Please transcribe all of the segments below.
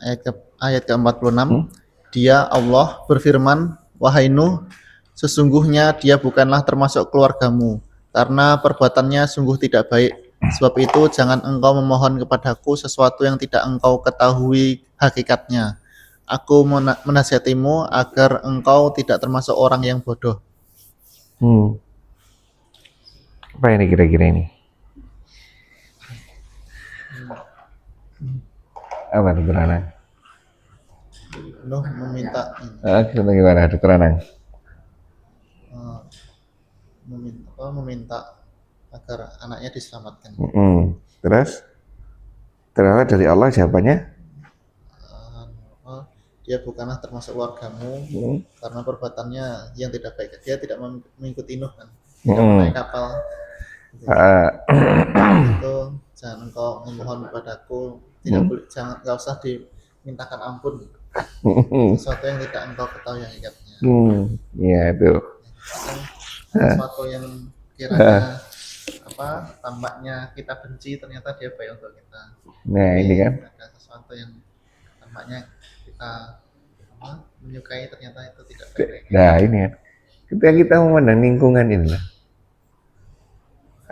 ayat ke-46. Hmm? Dia Allah berfirman, wahai Nuh, sesungguhnya dia bukanlah termasuk keluargamu, karena perbuatannya sungguh tidak baik. Sebab itu jangan engkau memohon kepadaku sesuatu yang tidak engkau ketahui hakikatnya. Aku menasihatimu agar engkau tidak termasuk orang yang bodoh. Hmm. Apa ini kira-kira ini? Apa itu teranang? Nuh meminta Gimana itu teranang? meminta agar anaknya diselamatkan. Terus ternyata dari Allah jawabannya? Dia bukanlah termasuk keluargamu karena perbuatannya yang tidak baik. Dia tidak mengikuti Nuh kan, tidak menaik kapal. Itu jangan engkau memohon kepadaku, tidak boleh, nggak usah dimintakan ampun sesuatu yang tidak engkau ketahui hakikatnya. Ya itu. Sesuatu yang kiranya tampaknya kita benci, ternyata dia baik untuk kita. Nah ini kan. Ada sesuatu yang tampaknya kita menyukai, ternyata itu tidak baik. Nah ini kan. Ketika kita memandang lingkungan ini,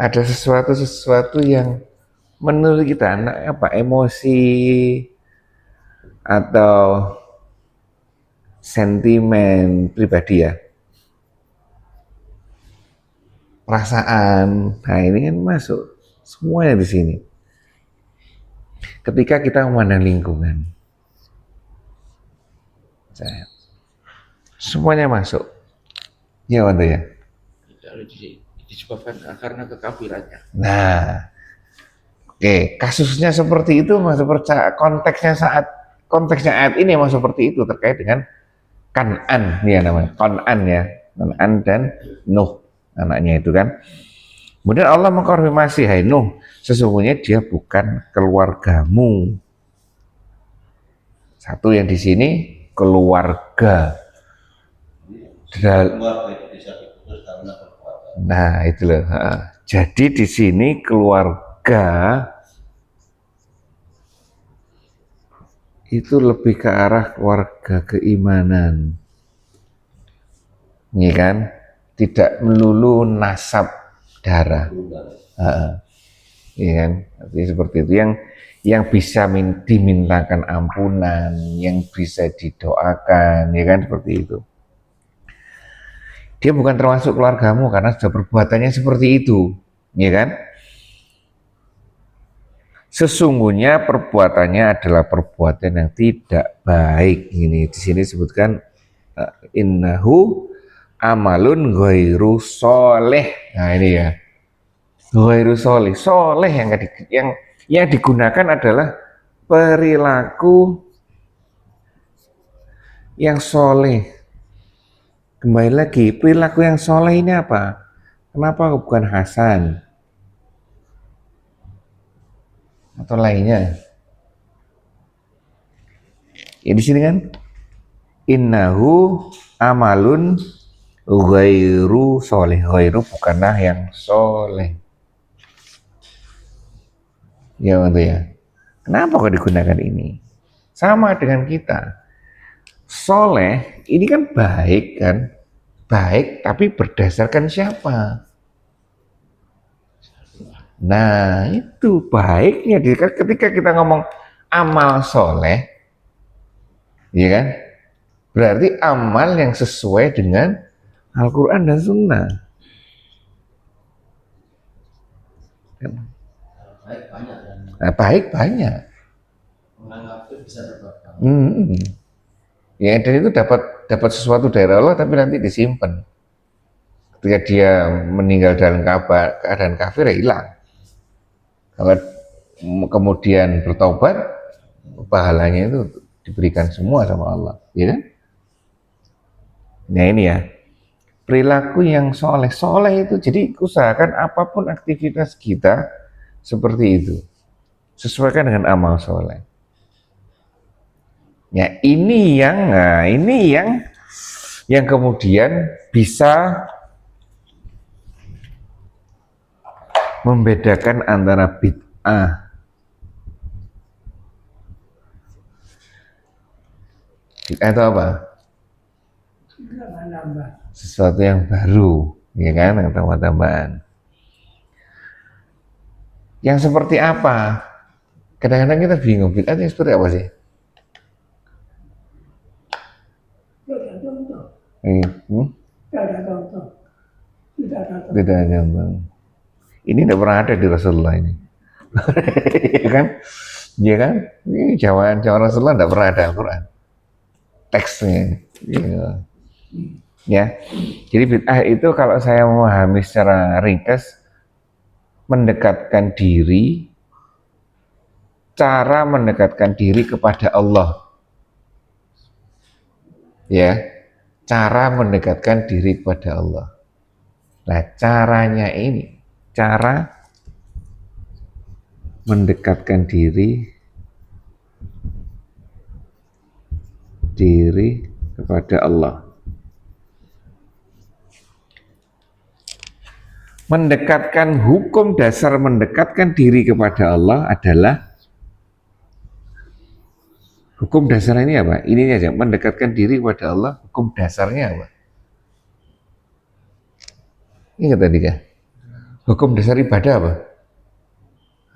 ada sesuatu yang menurut kita emosi atau sentimen pribadi ya, perasaan. Nah ini kan masuk semuanya di sini. Ketika kita memandang lingkungan, semuanya masuk. Ya Wanda ya. Disebabkan karena kekafirannya. Nah, oke, kasusnya seperti itu masuk percaya konteksnya ayat ini memang seperti itu terkait dengan Kan'an ya namanya, Kan'an dan Nuh anaknya itu kan. Kemudian Allah mengkonfirmasi, hai Nuh, sesungguhnya dia bukan keluargamu. Satu yang di sini keluarga. Nah itu loh. Jadi di sini keluarga itu lebih ke arah keluarga keimanan, ini kan, tidak melulu nasab darah, ini kan, artinya seperti itu yang bisa dimintakan ampunan, yang bisa didoakan, ya kan seperti itu. Dia bukan termasuk keluargamu karena sudah perbuatannya seperti itu, ya kan? Sesungguhnya perbuatannya adalah perbuatan yang tidak baik. Ini di sini disebutkan innahu amalun ghairu soleh. Nah ini ya, ghairu soleh. Soleh yang digunakan adalah perilaku yang soleh. Kembali lagi, perilaku yang soleh ini apa? Kenapa bukan Hasan atau lainnya? Ya di sini kan, innahu amalun ghairu soleh. Ghairu bukanlah yang soleh. Ya untuk ya. Kenapa kok digunakan ini? Sama dengan kita. Soleh ini kan baik kan? Baik tapi berdasarkan siapa? Nah itu baiknya ketika kita ngomong amal soleh, ya kan? Berarti amal yang sesuai dengan Al-Quran dan Sunnah. Nah, baik banyak. Ya dan itu dapat sesuatu dari Allah tapi nanti disimpan. Ketika dia meninggal dalam keadaan kafir ya hilang. Kalau kemudian bertobat, pahalanya itu diberikan semua sama Allah, ya kan? Nah ini ya, perilaku yang soleh itu, jadi usahakan apapun aktivitas kita seperti itu, sesuaikan dengan amal soleh. Ya ini yang kemudian bisa membedakan antara bid'ah Bid'ah itu apa? Nambah-nambah. Sesuatu yang baru, ya kan, yang tambah-tambahan. Yang seperti apa? Kadang-kadang kita bingung, bid'ah itu seperti apa sih? Tidak ada contoh. Hmm? Tidak ada contoh. Tidak ada contoh. Tidak ada contoh. Ini tidak pernah ada di Rasulullah ini. Ya kan? Ya kan? Ini jawaban Rasulullah tidak pernah ada Al-Quran. Teksnya. Ya. Ya. Jadi bid'ah itu kalau saya memahami secara ringkas, mendekatkan diri, cara mendekatkan diri kepada Allah. Ya. Cara mendekatkan diri kepada Allah. Nah, caranya ini, cara mendekatkan diri kepada Allah. Mendekatkan hukum dasar mendekatkan diri kepada Allah adalah hukum dasar ini apa? Ini aja, mendekatkan diri kepada Allah, hukum dasarnya apa? Ingat tadi kan? Hukum dasar ibadah apa?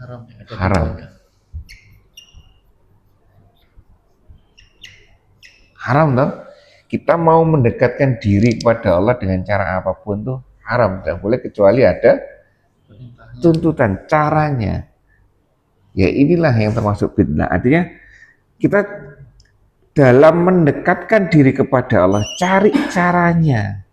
Haram. Haram. Haram toh? Kita mau mendekatkan diri kepada Allah dengan cara apapun tuh haram, tidak boleh kecuali ada tuntutan caranya. Ya inilah yang termasuk bid'ah. Artinya kita dalam mendekatkan diri kepada Allah cari caranya.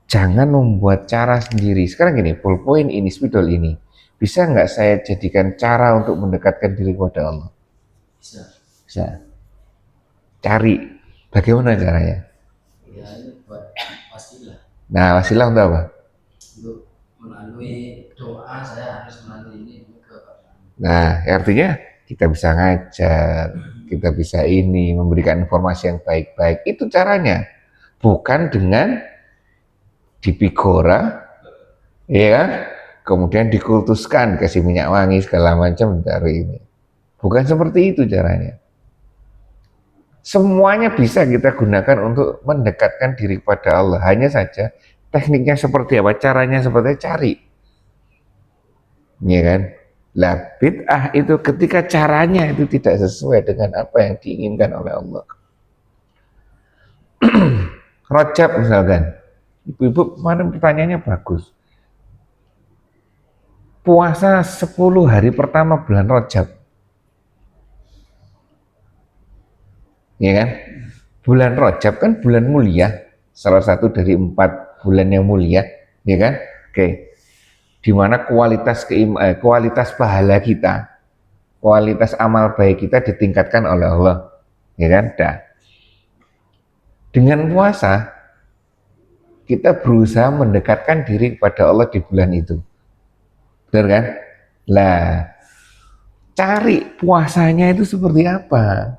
Jangan membuat cara sendiri. Sekarang gini, ballpoint ini, spidol ini, bisa nggak saya jadikan cara untuk mendekatkan diri kepada Allah? Bisa. Cari. Bagaimana caranya? Ya, ini buat wasilah. Nah, wasilah untuk apa? Untuk melalui doa saya harus melalui ini ke Nah, artinya kita bisa ngajar, kita bisa ini, memberikan informasi yang baik-baik. Itu caranya. Bukan dengan dipigora, ya, kemudian dikultuskan, kasih minyak wangi segala macam dari ini. Bukan seperti itu caranya. Semuanya bisa kita gunakan untuk mendekatkan diri kepada Allah. Hanya saja tekniknya seperti apa, caranya seperti apa, cari. Ya kan? Lah bid'ah itu ketika caranya itu tidak sesuai dengan apa yang diinginkan oleh Allah. Rajab misalkan. Ibu-ibu kemarin pertanyaannya bagus. Puasa 10 hari pertama bulan Rajab. Ya kan? Bulan Rajab kan bulan mulia, salah satu dari 4 bulan yang mulia, ya kan? Oke. Di mana kualitas pahala kita, kualitas amal baik kita ditingkatkan oleh Allah, ya kan? Dah. Dengan puasa kita berusaha mendekatkan diri kepada Allah di bulan itu, benar kan? Lah, cari puasanya itu seperti apa?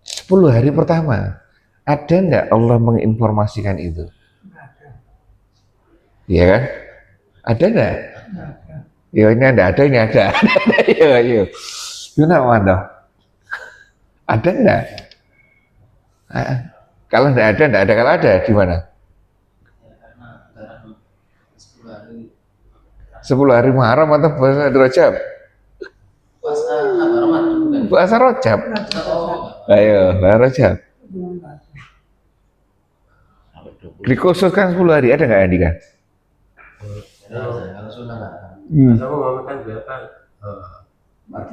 10 hari pertama, ada nggak Allah menginformasikan itu? Iya kan? Ada nggak? Ya ini ada, ini ada. Iya. Kenapa ada nggak? Kalau nggak ada, kalau ada gimana? ya, karena dalam 10 hari 10 hari Muharram atau puasa Rajab? puasa apa Ramadan bukan? Puasa Rajab. Oh, Ayo, Rajab. Dikhususkan 10 hari, ada nggak Andika? kalau sunnah nggak. Kamu ngomong kan berapa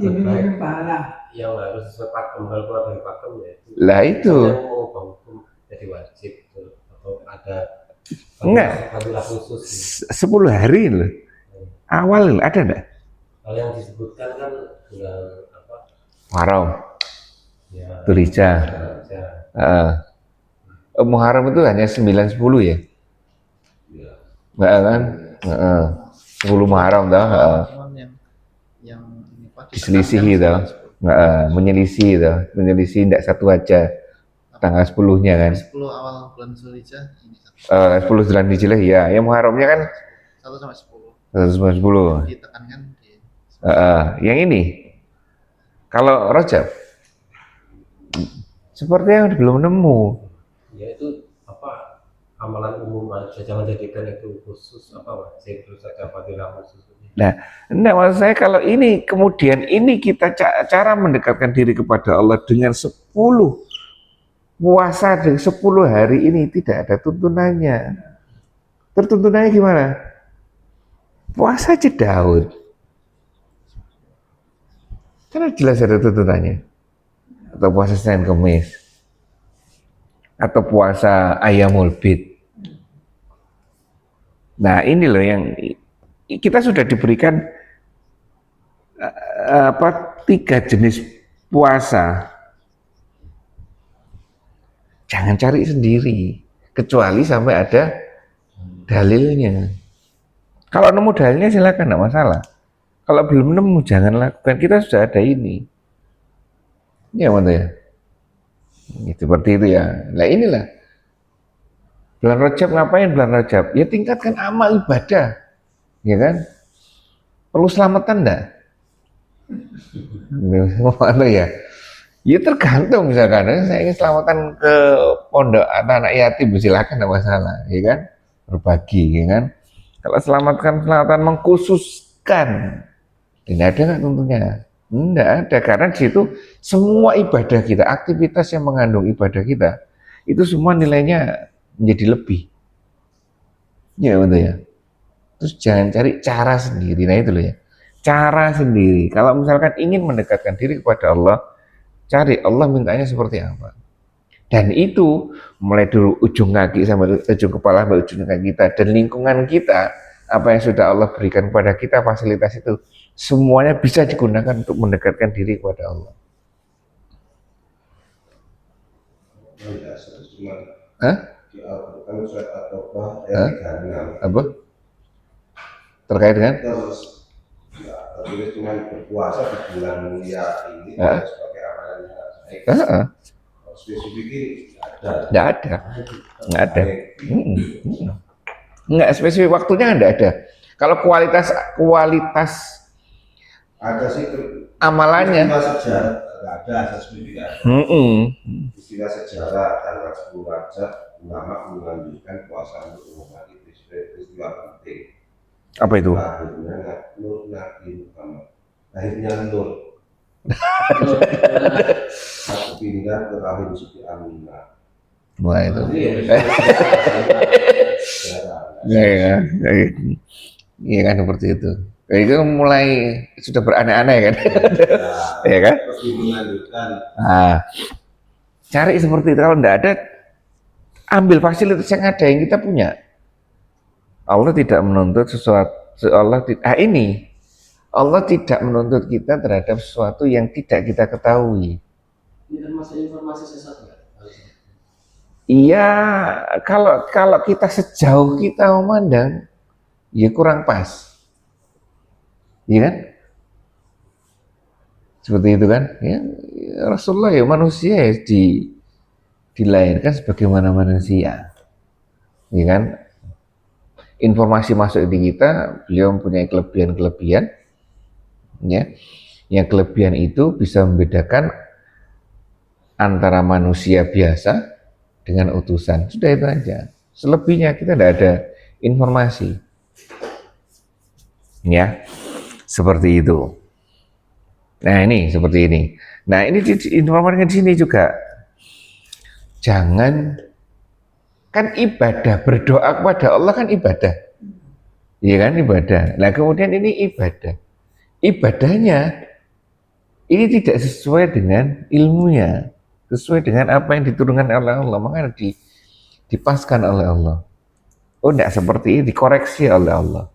Ini pahala. yang harus sesuai pakem, kalau keluar dari pakem ya itu. Lah itu. Misalnya mau ubah hukum jadi wajib gitu, atau ada Enggak. fadilah khusus gitu. 10 hari loh. Awal ada nggak? Kalau yang disebutkan kan bulan apa? Muharram, Ya, Dzulhijjah. ya, Muharram itu hanya 9-10 ya? ya. Enggak kan? 10 Muharram dah. Cuman yang ini, Pak, Diselisihi ditekankan dah. Menyelisih tidak satu aja tanggal 10-nya kan. 10 awal bulan Zulhijjah ini 10 bulan Dzulhijjah ya. Yang Muharramnya kan 1 sampai 10 10. ditekankan di Yang ini kalau Rajab seperti yang belum nemu. Ya itu apa amalan umum aja, jangan jadikan itu khusus apa Pak? Zikir saja fadilah khusus. Nah, enggak, maksud saya kalau ini kemudian ini kita cara mendekatkan diri kepada Allah dengan 10 puasa dengan 10 hari ini tidak ada tuntunannya. Tertuntunannya gimana? Puasa aja Daud. Karena jelas ada tuntunannya. Atau puasa Senin Kemis. Atau puasa Ayyamul Bid. Nah, ini loh yang kita sudah diberikan 3 jenis puasa. Jangan cari sendiri, kecuali sampai ada dalilnya. Kalau nemu dalilnya silakan, enggak masalah. Kalau belum nemu jangan lakukan. Kita sudah ada ini. Ya, mana ya? Seperti itu ya. Nah inilah bulan Rajab, ngapain bulan Rajab? Ya tingkatkan amal ibadah, ya kan? Perlu selamatan enggak? Mana ya? Ya tergantung, misalkan saya ingin selamatan ke pondok anak-anak yatim, silakan, enggak masalah, ya kan? Berbagi, ya kan? Kalau selamatan mengkhususkan, tidak ada kan tentunya. Enggak ada, karena di situ semua ibadah kita, aktivitas yang mengandung ibadah kita, itu semua nilainya menjadi lebih. Ya betul ya. Terus jangan cari cara sendiri, nah itu loh ya. Cara sendiri, kalau misalkan ingin mendekatkan diri kepada Allah, cari Allah mintanya seperti apa. Dan itu mulai dulu ujung kaki sampai ujung kepala sampai ujung kaki kita, dan lingkungan kita, apa yang sudah Allah berikan kepada kita, fasilitas itu semuanya bisa digunakan untuk mendekatkan diri kepada Allah. Hah? Hah? Apa? Terkait dengan? Terus cuma berpuasa di bulan mulia ini sebagai amalan yang baik. Spesifik Nggak ada. Nggak ada. Nggak spesifik waktunya nggak ada. Kalau kualitas ada sih amalannya. istilah sejarah nggak ada spesifik. Istilah sejarah tanggal 10 Rajab ulama mengambilkan puasa untuk umat itu sebagai peristiwa penting. Apa itu? Lahirnya Nur Nabi Muhammad. Lahirnya Nur. Aku pindah ke rahim Siti Aminah. Wah itu. Sejarah. Iya kan seperti itu. Itu mulai sudah beraneh-aneh kan, ya kan? Terus dilanjutkan. Nah, cari seperti itu. Kalau tidak ada, ambil fasilitas yang ada yang kita punya. Allah tidak menuntut sesuatu. Allah tidak menuntut kita terhadap sesuatu yang tidak kita ketahui. Ini termasuk informasi sesat nggak? Iya, kalau kita sejauh kita memandang, ya kurang pas. Iya kan? Seperti itu kan? Ya, Rasulullah ya manusia ya dilahirkan sebagaimana manusia. Iya kan? Informasi masuk di kita, beliau mempunyai kelebihan-kelebihan. Ya. Yang kelebihan itu bisa membedakan antara manusia biasa dengan utusan. Sudah itu aja. Selebihnya kita tidak ada informasi. Ya. Seperti itu. Nah ini seperti ini. Nah ini informasinya di sini juga. Jangan, kan ibadah, berdoa kepada Allah kan ibadah. Iya kan ibadah. Nah kemudian ini ibadah. Ibadahnya ini tidak sesuai dengan ilmunya, sesuai dengan apa yang diturunkan oleh Allah, makanya dipaskan oleh Allah. Oh tidak seperti ini, dikoreksi oleh Allah.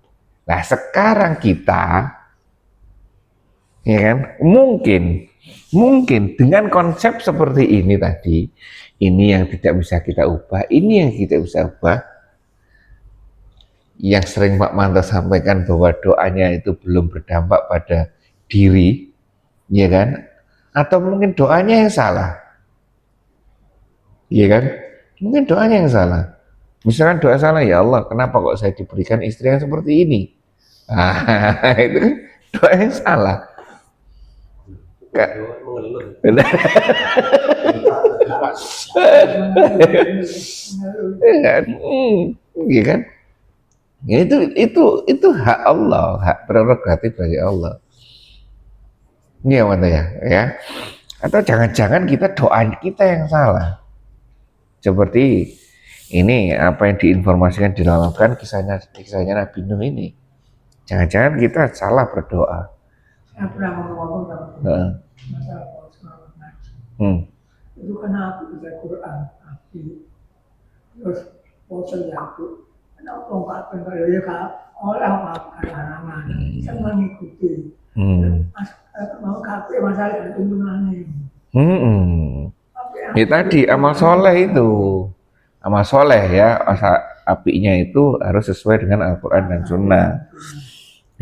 Nah sekarang kita, ya kan, mungkin dengan konsep seperti ini tadi, ini yang tidak bisa kita ubah, ini yang kita bisa ubah, yang sering Pak Manto sampaikan bahwa doanya itu belum berdampak pada diri, ya kan? Atau mungkin doanya yang salah, ya kan? Mungkin doanya yang salah. Misalkan doa salah, ya Allah, kenapa kok saya diberikan istri yang seperti ini? Itu kan doa yang salah. Ka- Mengeluh. kan? Iya kan? Ya, itu hak Allah, hak prerogatif dari Allah. Iya mana ya? Atau jangan-jangan doa kita yang salah. Seperti ini apa yang diinformasikan dilakukan kisahnya Nabi Nuh ini. Jangan-jangan kita salah berdoa. Saya pernah ngomong sama Heeh. masalah sekolah ngaji. Itu kan aku baca Quran, aku terus bosan ya aku. Kenapa nggak pengen ya kak? Orang apa halangan, saya mengikuti. Mau kafe masalah itu tuntunan. Ya tadi amal soleh itu, amal soleh ya, apinya itu harus sesuai dengan Al-Quran dan Sunnah.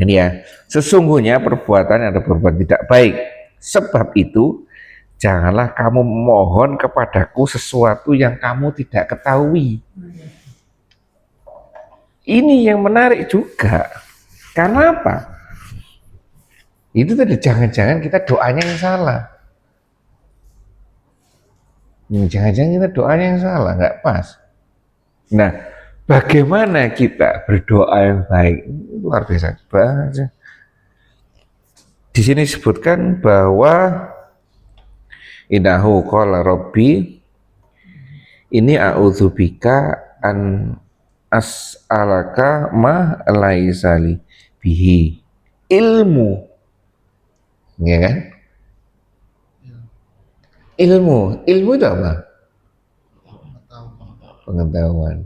Ini ya, sesungguhnya perbuatan ada berbuat tidak baik. Sebab itu, janganlah kamu memohon kepadaku sesuatu yang kamu tidak ketahui. Ini yang menarik juga. Karena apa? Itu tadi jangan-jangan kita doanya yang salah. Jangan-jangan kita doanya yang salah, nggak pas. Nah, bagaimana kita berdoa yang baik? Luar biasa banget. Di sini disebutkan bahwa innahu qala rabbi ini a'udzubika an as'alaka ma laisa li bihi ilmu. Ya kan? Ilmu itu apa? Pengetahuan.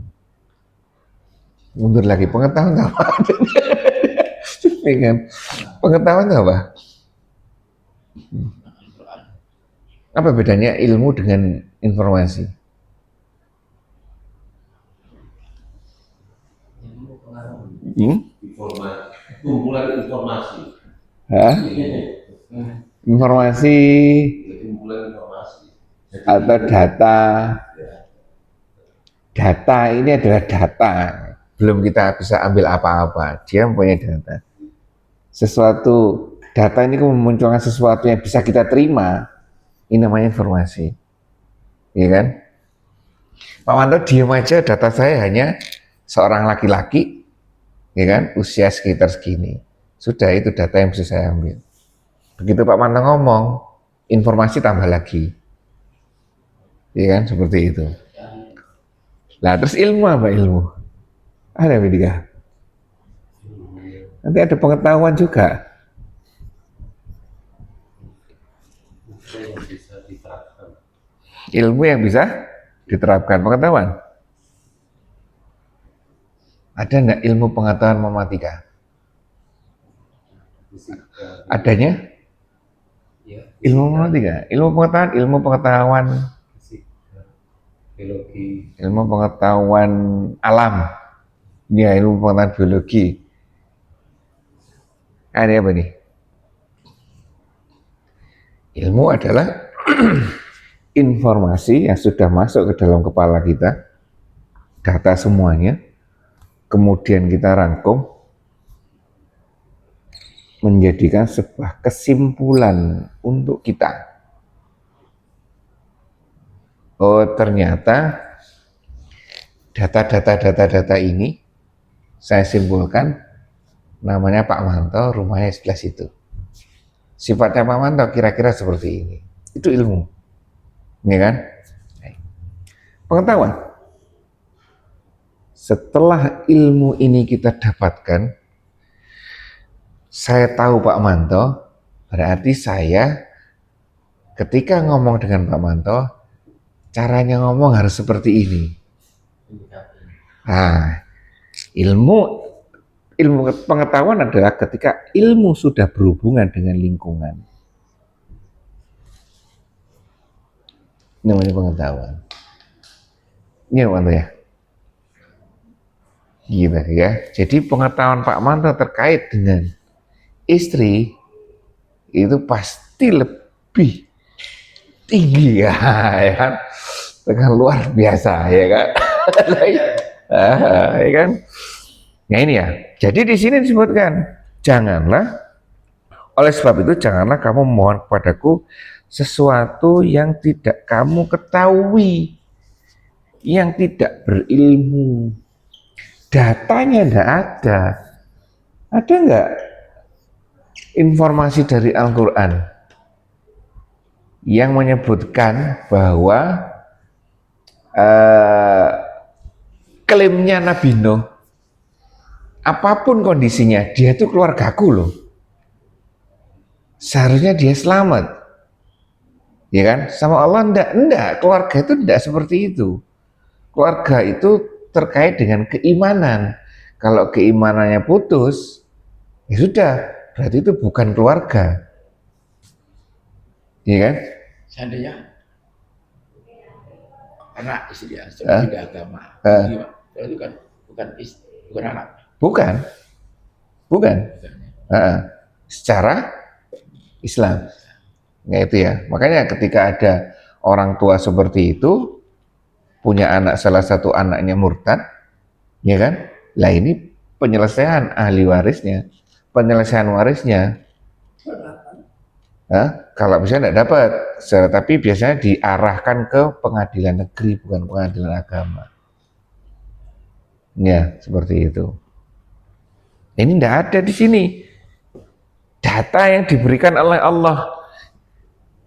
Mundur lagi, pengetahuan apa? Pengetahuan itu apa? Apa bedanya ilmu dengan informasi? Kumpulan informasi. Hah? Informasi Kumpulan informasi. atau data. Data ini adalah data. Belum kita bisa ambil apa-apa. Dia mempunyai data. Data ini memunculkan sesuatu yang bisa kita terima. Ini namanya informasi. Iya kan? Pak Manto diem aja, data saya hanya seorang laki-laki, ya kan? Usia sekitar segini. Sudah, itu data yang bisa saya ambil. Begitu Pak Manto ngomong, informasi tambah lagi. Iya kan? Seperti itu. Nah, terus ilmu apa ilmu? Ada Widika? Nanti ada pengetahuan juga. Yang bisa diterapkan. Ilmu yang bisa diterapkan. Pengetahuan. Ada nggak ilmu pengetahuan matematika? Fisika. Adanya? Ya, Ilmu matematika. Ilmu pengetahuan, fisika, biologi. ilmu pengetahuan alam. Ya, ilmu pengetahuan biologi. Ada apa nih? Ilmu adalah informasi yang sudah masuk ke dalam kepala kita, data semuanya, kemudian kita rangkum, menjadikan sebuah kesimpulan untuk kita. Oh, ternyata data ini saya simpulkan namanya Pak Manto, rumahnya sebelah situ. Sifatnya Pak Manto kira-kira seperti ini. Itu ilmu. Ya kan? Pengetahuan. Setelah ilmu ini kita dapatkan, saya tahu Pak Manto, berarti saya ketika ngomong dengan Pak Manto, caranya ngomong harus seperti ini. Nah, ilmu pengetahuan adalah ketika ilmu sudah berhubungan dengan lingkungan. Ini namanya pengetahuan. Ini Manto ya. Gitu ya. Jadi pengetahuan Pak Manto terkait dengan istri itu pasti lebih tinggi ya kan? Dengan luar biasa ya kan? Ya kan? Nah ini ya. Jadi di sini disebutkan janganlah Oleh sebab itu janganlah kamu memohon kepadaku sesuatu yang tidak kamu ketahui, yang tidak berilmu. Datanya tidak ada. Ada nggak informasi dari Al-Quran yang menyebutkan bahwa klaimnya Nabi Nuh, apapun kondisinya, dia itu keluargaku loh. Seharusnya dia selamat. Ya kan? Sama Allah enggak, keluarga itu enggak seperti itu. Keluarga itu terkait dengan keimanan. Kalau keimanannya putus, ya sudah, berarti itu bukan keluarga. Iya kan? Seandainya anak istri dia beda agama, itu kan bukan anak. Bukan. Secara Islam. Ya itu ya. Makanya ketika ada orang tua seperti itu punya anak, salah satu anaknya murtad, ya kan? Lah ini penyelesaian ahli warisnya, penyelesaian warisnya. Kalau misalnya tidak dapat, tapi biasanya diarahkan ke pengadilan negeri, bukan pengadilan agama. Ya, seperti itu. Ini tidak ada di sini. Data yang diberikan oleh Allah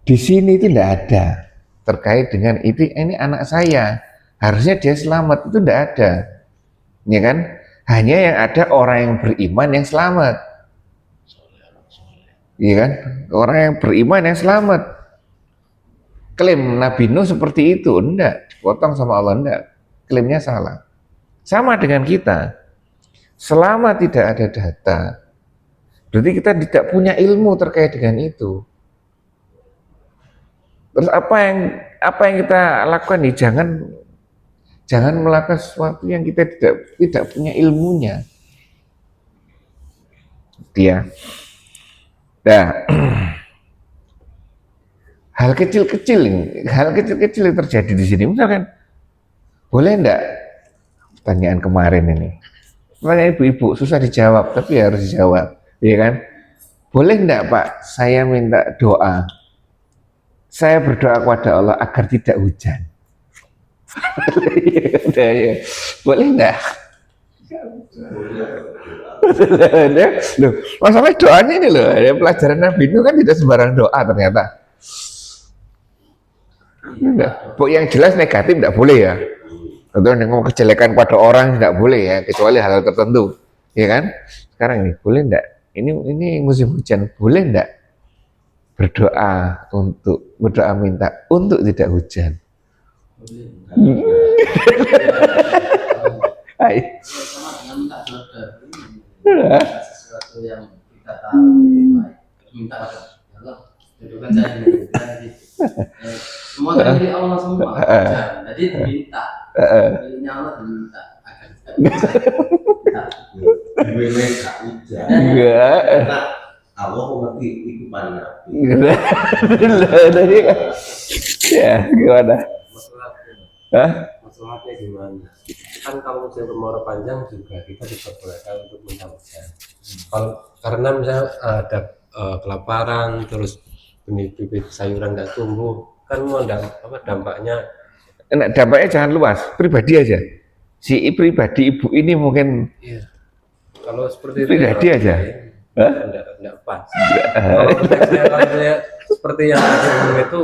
di sini itu tidak ada terkait dengan ini anak saya, harusnya dia selamat, itu tidak ada, ya kan? Hanya yang ada orang yang beriman yang selamat, ya kan? Orang yang beriman yang selamat. Klaim Nabi Nuh seperti itu, enggak, dipotong sama Allah, enggak. Klaimnya salah. Sama dengan kita, selama tidak ada data, berarti kita tidak punya ilmu terkait dengan itu. Terus apa yang kita lakukan nih? Jangan melakukan sesuatu yang kita tidak punya ilmunya. Dia. Nah, hal kecil-kecil yang terjadi di sini. Misalkan, boleh enggak? Pertanyaan kemarin ini. Pertanyaan ibu-ibu susah dijawab, tapi harus dijawab, ya kan? Boleh enggak Pak? Saya minta doa. Saya berdoa kepada Allah agar tidak hujan. Boleh enggak? Loh, masalah doanya ini loh, pelajaran Nabi itu kan tidak sembarang doa ternyata. Yang jelas negatif tidak boleh ya. Tentu ngomong kejelekan pada orang tidak boleh ya, kecuali hal-hal tertentu, ya kan? Sekarang ini boleh enggak? Ini musim hujan, boleh enggak berdoa minta untuk tidak hujan? Sama dengan minta doa sesuatu yang kita tahu baik, minta pada Allah, jodohkan saya ini. Semua dari Allah semua, jadi diminta, pilihnya Allah diminta agar Mereka hujan. Allah mengerti itu Nabi. Ya, gimana? Masalahnya gimana? Kan kalau musim kemarau panjang juga kita diperbolehkan untuk minta hujan. Karena misalnya ada kelaparan, terus bibit sayuran nggak tumbuh, kan mau dampaknya? Dampaknya jangan luas, pribadi aja. Si pribadi ibu ini mungkin. Iya. Kalau seperti itu pribadi aja. Enggak pas. Kalau saya seperti yang itu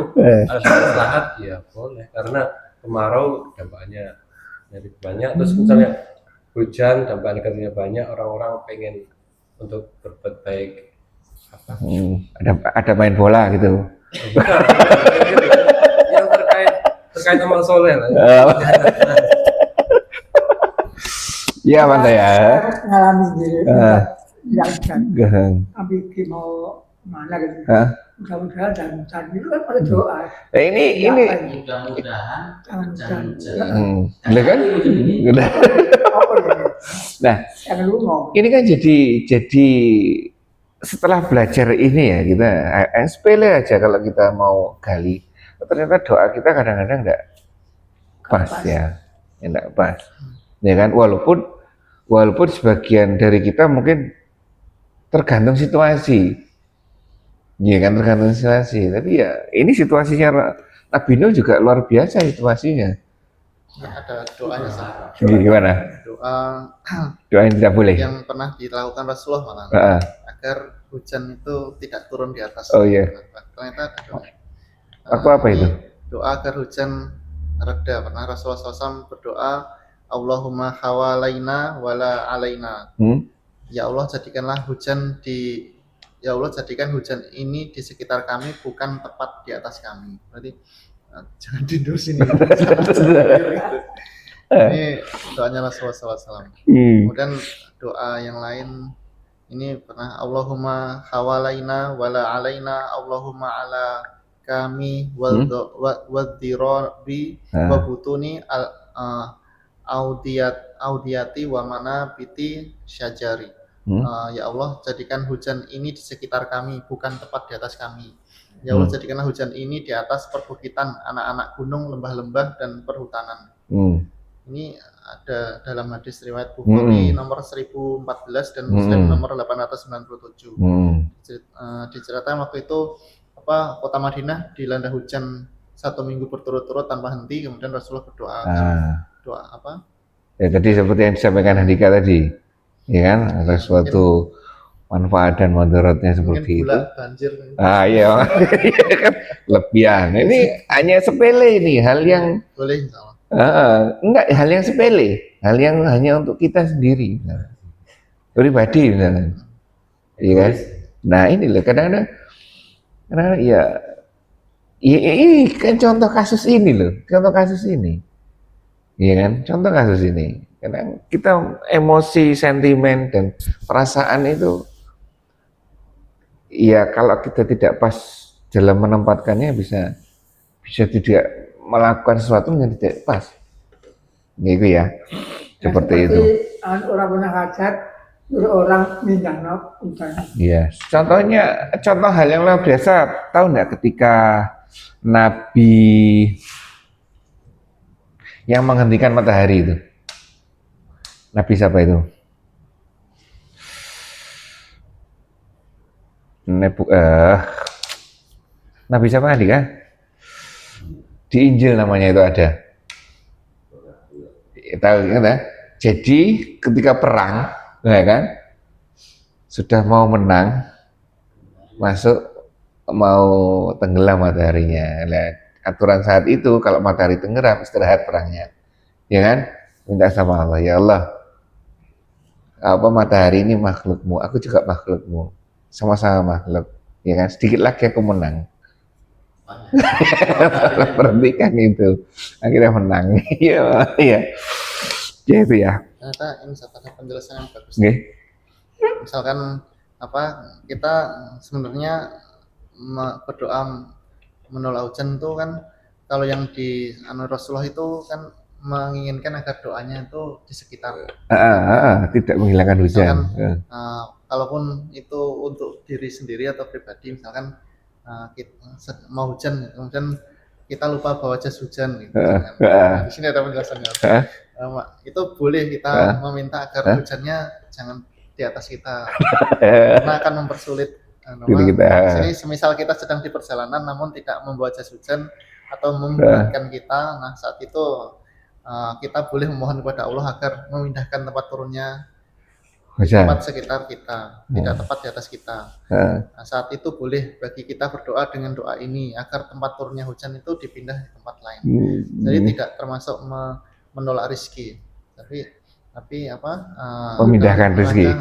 ada maslahat, ya boleh, karena kemarau dampaknya jadi banyak, terus misalnya hujan dampak negatifnya banyak, orang-orang pengen untuk berbuat baik ada main bola gitu. Yang terkait amal soleh lah. Iya mana ya? Mengalami sendiri. Tidak hujan. Gahang. Tapi mau mana gitu. Hah? Mudah-mudahan dan hujan itu kan pada doa. Ini mudah-mudahan Jangan hujan. Lah kan? Apa ya? Nah, Jangan ngomong. ini kan jadi setelah belajar ini ya kita sepele aja kalau kita mau gali. Ternyata doa kita kadang-kadang enggak pas ya. Enggak pas. Ya kan, walaupun sebagian dari kita mungkin tergantung situasi. Iya kan tergantung situasi. Tapi ya ini situasinya Nabi Nuh juga luar biasa situasinya. Ya, ada doanya sama. Gimana? Doa Doa yang tidak boleh. yang pernah dilakukan Rasulullah malah Heeh. agar hujan itu tidak turun di atas. Oh iya. Ternyata ada doa. Apa itu? Doa agar hujan reda. Pernah Rasulullah SAW berdoa, Allahumma hawalaina wala alaina. Ya Allah jadikan hujan ini di sekitar kami, bukan tepat di atas kami. Berarti jangan tidur sini. Ini doanya Rasulullah SAW. Kemudian doa yang lain ini pernah Allahumma hawalaina wala alaina, Allahumma ala kami wadhirabi wa butuni audiyati wa mana biti syajari. Ya Allah jadikan hujan ini di sekitar kami, bukan tepat di atas kami. Ya Allah jadikanlah hujan ini di atas perbukitan, anak-anak gunung, lembah-lembah dan perhutanan. Ini ada dalam hadis riwayat Bukhari nomor 1014 dan Muslim nomor 897. Diceritakan waktu itu kota Madinah dilanda hujan 1 minggu berturut-turut tanpa henti, kemudian Rasulullah berdoa. Doa apa? Ya tadi seperti yang disampaikan Handika tadi, ya kan, ada suatu manfaat dan mudaratnya seperti itu. Banjir. Iya, kan lebihan. Ini hanya sepele ini, hal yang boleh insyaallah. Enggak, hal yang sepele, hal yang hanya untuk kita sendiri, pribadi misalnya, iya kan? Nah ini loh kadang-kadang, ya ini kan contoh kasus ini, iya kan? Contoh kasus ini, kadang kita emosi, sentimen dan perasaan itu, ya kalau kita tidak pas dalam menempatkannya bisa tidak melakukan sesuatu yang tidak pas, gitu ya, seperti itu. Orang pernah hajat, orang minjam hujan. Iya, contoh hal yang luar biasa, tahu nggak ketika Nabi yang menghentikan matahari itu, Nabi siapa itu? Nabi siapa tadi kan? Di Injil namanya itu ada. Tahu kan ya? Jadi ketika perang, ya kan? Sudah mau menang, masuk mau tenggelam mataharinya. Nah, aturan saat itu kalau matahari tenggelam istirahat perangnya. Ya kan? Minta sama Allah, ya Allah, matahari ini makhlukmu, aku juga makhlukmu. Sama-sama makhluk. Ya kan? Sedikit lagi aku menang. Perhentikan itu, akhirnya menang. Iya, ya itu ya. Ternyata ini satu penjelasan yang bagus. Misalkan kita sebenarnya berdoa menolak hujan itu kan, kalau yang di Rasulullah itu kan menginginkan agar doanya itu di sekitar. Tidak menghilangkan hujan. Misalkan, kalaupun itu untuk diri sendiri atau pribadi, misalkan kita mau hujan, kemudian kita lupa bawa jas hujan gitu. Di sini ada penjelasannya. Itu boleh kita meminta agar hujannya jangan di atas kita, karena akan mempersulit. Sini semisal kita sedang di perjalanan namun tidak membawa jas hujan atau memberatkan kita, nah saat itu kita boleh memohon kepada Allah agar memindahkan tempat turunnya tempat sekitar kita, tidak tepat di atas kita. Nah, saat itu boleh bagi kita berdoa dengan doa ini agar tempat turunnya hujan itu dipindah di tempat lain. Jadi tidak termasuk menolak rezeki, tapi memindahkan rezeki.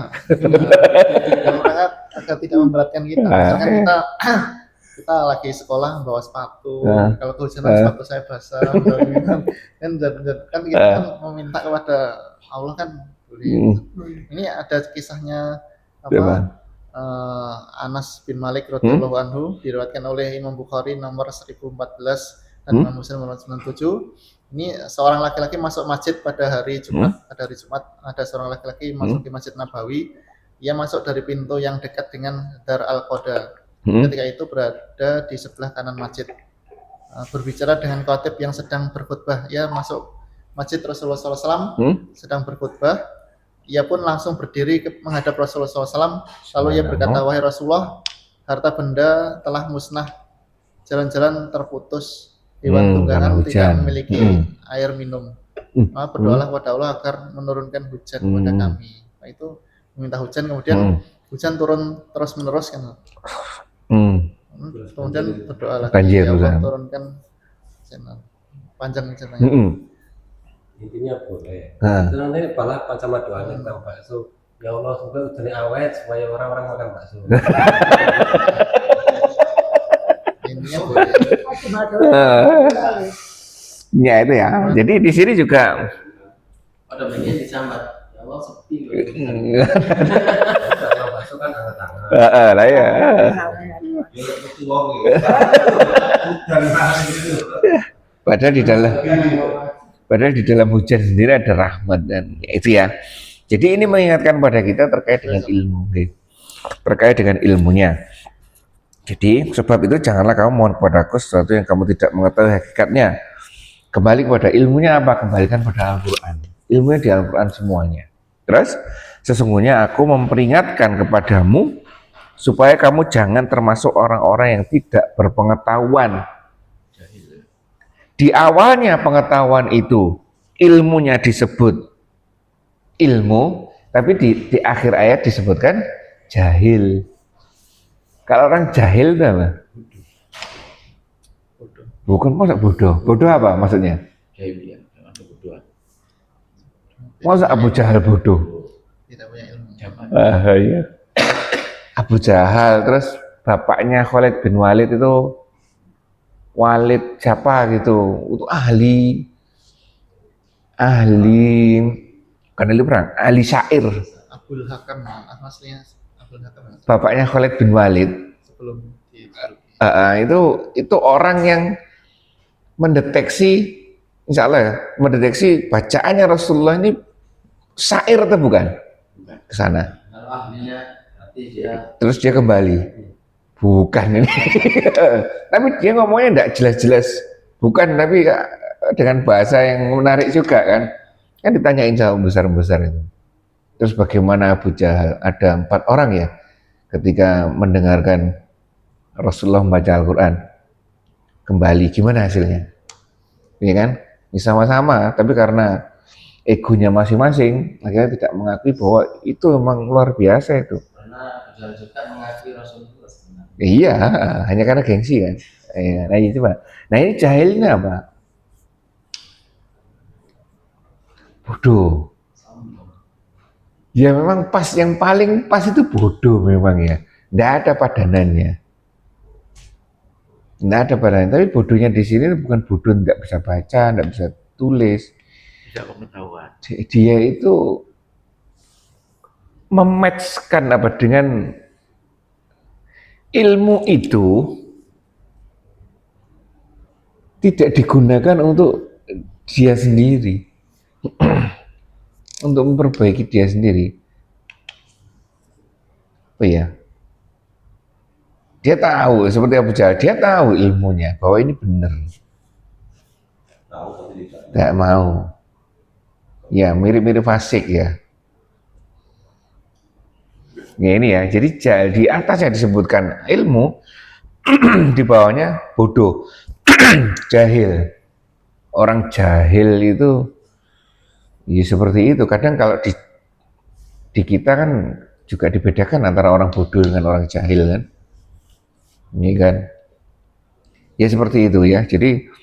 Agar tidak memberatkan kita. Misalkan kita lagi sekolah bawa sepatu, kalau kehujanan sepatu saya basah, kan kita kan meminta kepada Allah kan. Ini ada kisahnya Anas bin Malik radhiyallahu anhu, diriwayatkan oleh Imam Bukhari nomor 1014 dan Imam Muslim nomor 97. Ini seorang laki-laki masuk masjid pada hari Jumat. Pada hari Jumat ada seorang laki-laki masuk di Masjid Nabawi. Ia masuk dari pintu yang dekat dengan Dar Al-Qada. Ketika itu berada di sebelah kanan masjid, berbicara dengan khatib yang sedang berkhutbah. Ia masuk masjid Rasulullah SAW sedang berkhutbah. Ia pun langsung berdiri menghadap Rasulullah SAW. Lalu ia berkata, wahai Rasulullah, harta benda telah musnah, jalan-jalan terputus, hewan karena tunggangan tidak hujan. memiliki air minum. Maka berdoalah kepada Allah agar menurunkan hujan kepada kami. Nah, itu meminta hujan, kemudian hujan turun terus menerus kan. Kemudian berdoa lagi, Banjir, ya Allah Ustaz. turunkan hujan. Panjang ceritanya. Intinya boleh. Nah. Itu nanti malah sama doanya tentang bakso. Ya Allah, semoga hujannya awet supaya orang-orang makan bakso. Intinya boleh. Ya itu ya. Jadi di sini juga Ada bagian disambat. Ya Allah sepi. Kalau bakso kan hangat-hangat. lah ya. Ya itu wong ya. Dan hari itu. Padahal di dalam hujan sendiri ada rahmat dan ya itu ya. Jadi ini mengingatkan pada kita terkait dengan ilmu, terkait dengan ilmunya. Jadi sebab itu janganlah kamu mohon kepadaku sesuatu yang kamu tidak mengetahui hakikatnya. Kembali kepada ilmunya apa? Kembalikan pada Al-Quran. Ilmunya di Al-Quran semuanya. Terus sesungguhnya aku memperingatkan kepadamu supaya kamu jangan termasuk orang-orang yang tidak berpengetahuan. Di awalnya pengetahuan itu ilmunya disebut ilmu, tapi di akhir ayat disebutkan jahil. Kalau orang jahil itu apa? Bukan masa bodoh. Bodoh apa maksudnya? Jahiliyah, jangan kebodohan. Masa Abu Jahal bodoh? Tidak punya ilmu. Jangan. Iya. Abu Jahal, terus bapaknya Khalid bin Walid itu Walid siapa gitu? Itu ahli kan ahli perang, ahli syair. Abdul Hakam, aslinya Abdul Hakam. Bapaknya Khalid bin Walid. Sebelum Itu orang yang mendeteksi, insya Allah ya, mendeteksi bacaannya Rasulullah ini syair atau bukan? Ke sana. Kalau ahlinya berarti dia Terus dia kembali. Bukan ini. Tapi dia ngomongnya enggak jelas-jelas. Bukan, tapi dengan bahasa yang menarik juga kan. Kan ditanyain sama besar-besar itu. Terus bagaimana Abu Jahal? Ada 4 orang ya ketika mendengarkan Rasulullah membaca Al-Quran. Kembali, gimana hasilnya? Ya kan? Ini sama-sama, tapi karena egonya masing-masing, akhirnya tidak mengakui bahwa itu memang luar biasa itu. karena Abu juga mengakui Rasulullah sebenarnya. Iya, hanya karena gengsi kan. Nah ini coba. Nah ini jahilnya apa? Bodoh. Ya memang pas, yang paling pas itu bodoh memang ya. Tidak ada padanannya. Tidak ada padanannya. Tapi bodohnya di sini bukan bodoh tidak bisa baca, tidak bisa tulis. Tidak pengetahuan. Dia itu mematchkan apa dengan ilmu itu tidak digunakan untuk dia sendiri, untuk memperbaiki dia sendiri. Oh ya, dia tahu seperti Abu Jahal, dia tahu ilmunya bahwa ini benar, Tahu tapi tidak. tidak mau. Ya mirip-mirip fasik ya. Ya ini ya, jadi di atasnya disebutkan ilmu, di bawahnya bodoh, jahil. Orang jahil itu, ya seperti itu. Kadang kalau di kita kan juga dibedakan antara orang bodoh dengan orang jahil kan. Ini kan, ya seperti itu ya. Jadi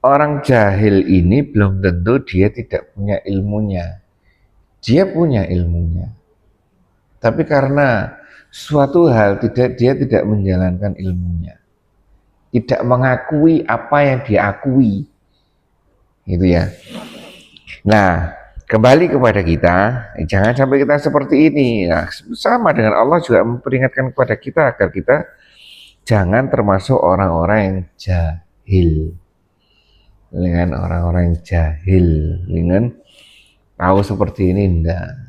orang jahil ini belum tentu dia tidak punya ilmunya. Dia punya ilmunya. Tapi karena suatu hal dia tidak menjalankan ilmunya. Tidak mengakui apa yang dia akui. Gitu ya. Nah, kembali kepada kita, jangan sampai kita seperti ini. Nah, sama dengan Allah juga memperingatkan kepada kita agar kita jangan termasuk orang-orang yang jahil. Dengan orang-orang yang jahil, dengan tahu seperti ini enggak.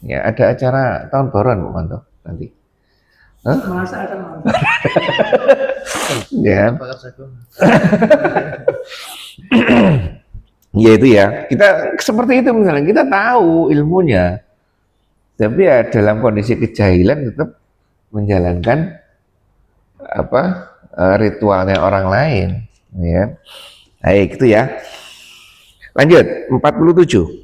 Ya, ada acara tahun baruan Pak Manto nanti. Hah? Masa akan mantap. Ya. Bakar jagung. Ya itu ya, kita seperti itu misalnya, kita tahu ilmunya, tapi ya dalam kondisi kejahilan tetap menjalankan ritualnya orang lain, ya. Baik, itu ya. Lanjut 47.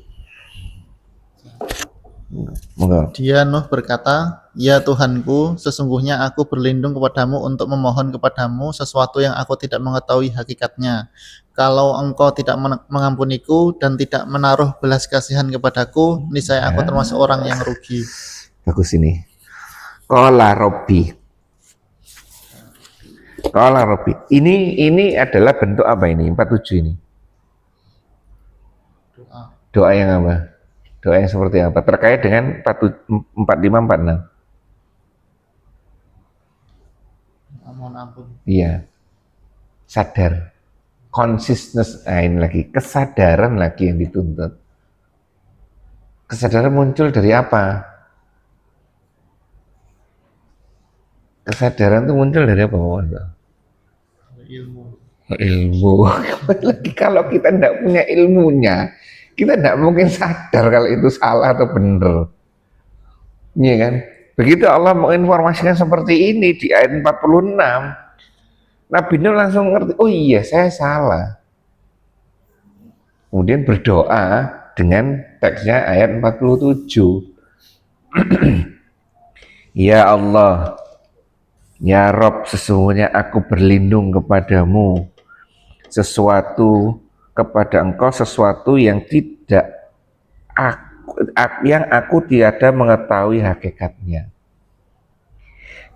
Monggo. Dia Nuh berkata, "Ya Tuhanku, sesungguhnya aku berlindung kepadamu untuk memohon kepadamu sesuatu yang aku tidak mengetahui hakikatnya. Kalau engkau tidak mengampuniku dan tidak menaruh belas kasihan kepadaku, niscaya aku termasuk orang yang rugi." Bagus ini. Qala Robbi. Qala Robbi. Ini adalah bentuk apa ini? 47 ini. Doa yang apa? Doa yang seperti apa? Terkait dengan 45 46. Mohon ampun. Iya. Sadar. Consciousness, nah ini lagi, kesadaran lagi yang dituntut. Kesadaran muncul dari apa? Kesadaran itu muncul dari apa? Ilmu. Ilmu. Lagi kalau kita tidak punya ilmunya, kita tidak mungkin sadar kalau itu salah atau benar. Iya kan? Begitu Allah menginformasikan seperti ini di ayat 46, Nabi Nuh langsung ngerti, oh iya saya salah. Kemudian berdoa dengan teksnya ayat 47. Ya Allah, ya Rob, sesungguhnya aku berlindung kepadamu kepada engkau sesuatu yang aku tiada mengetahui hakikatnya.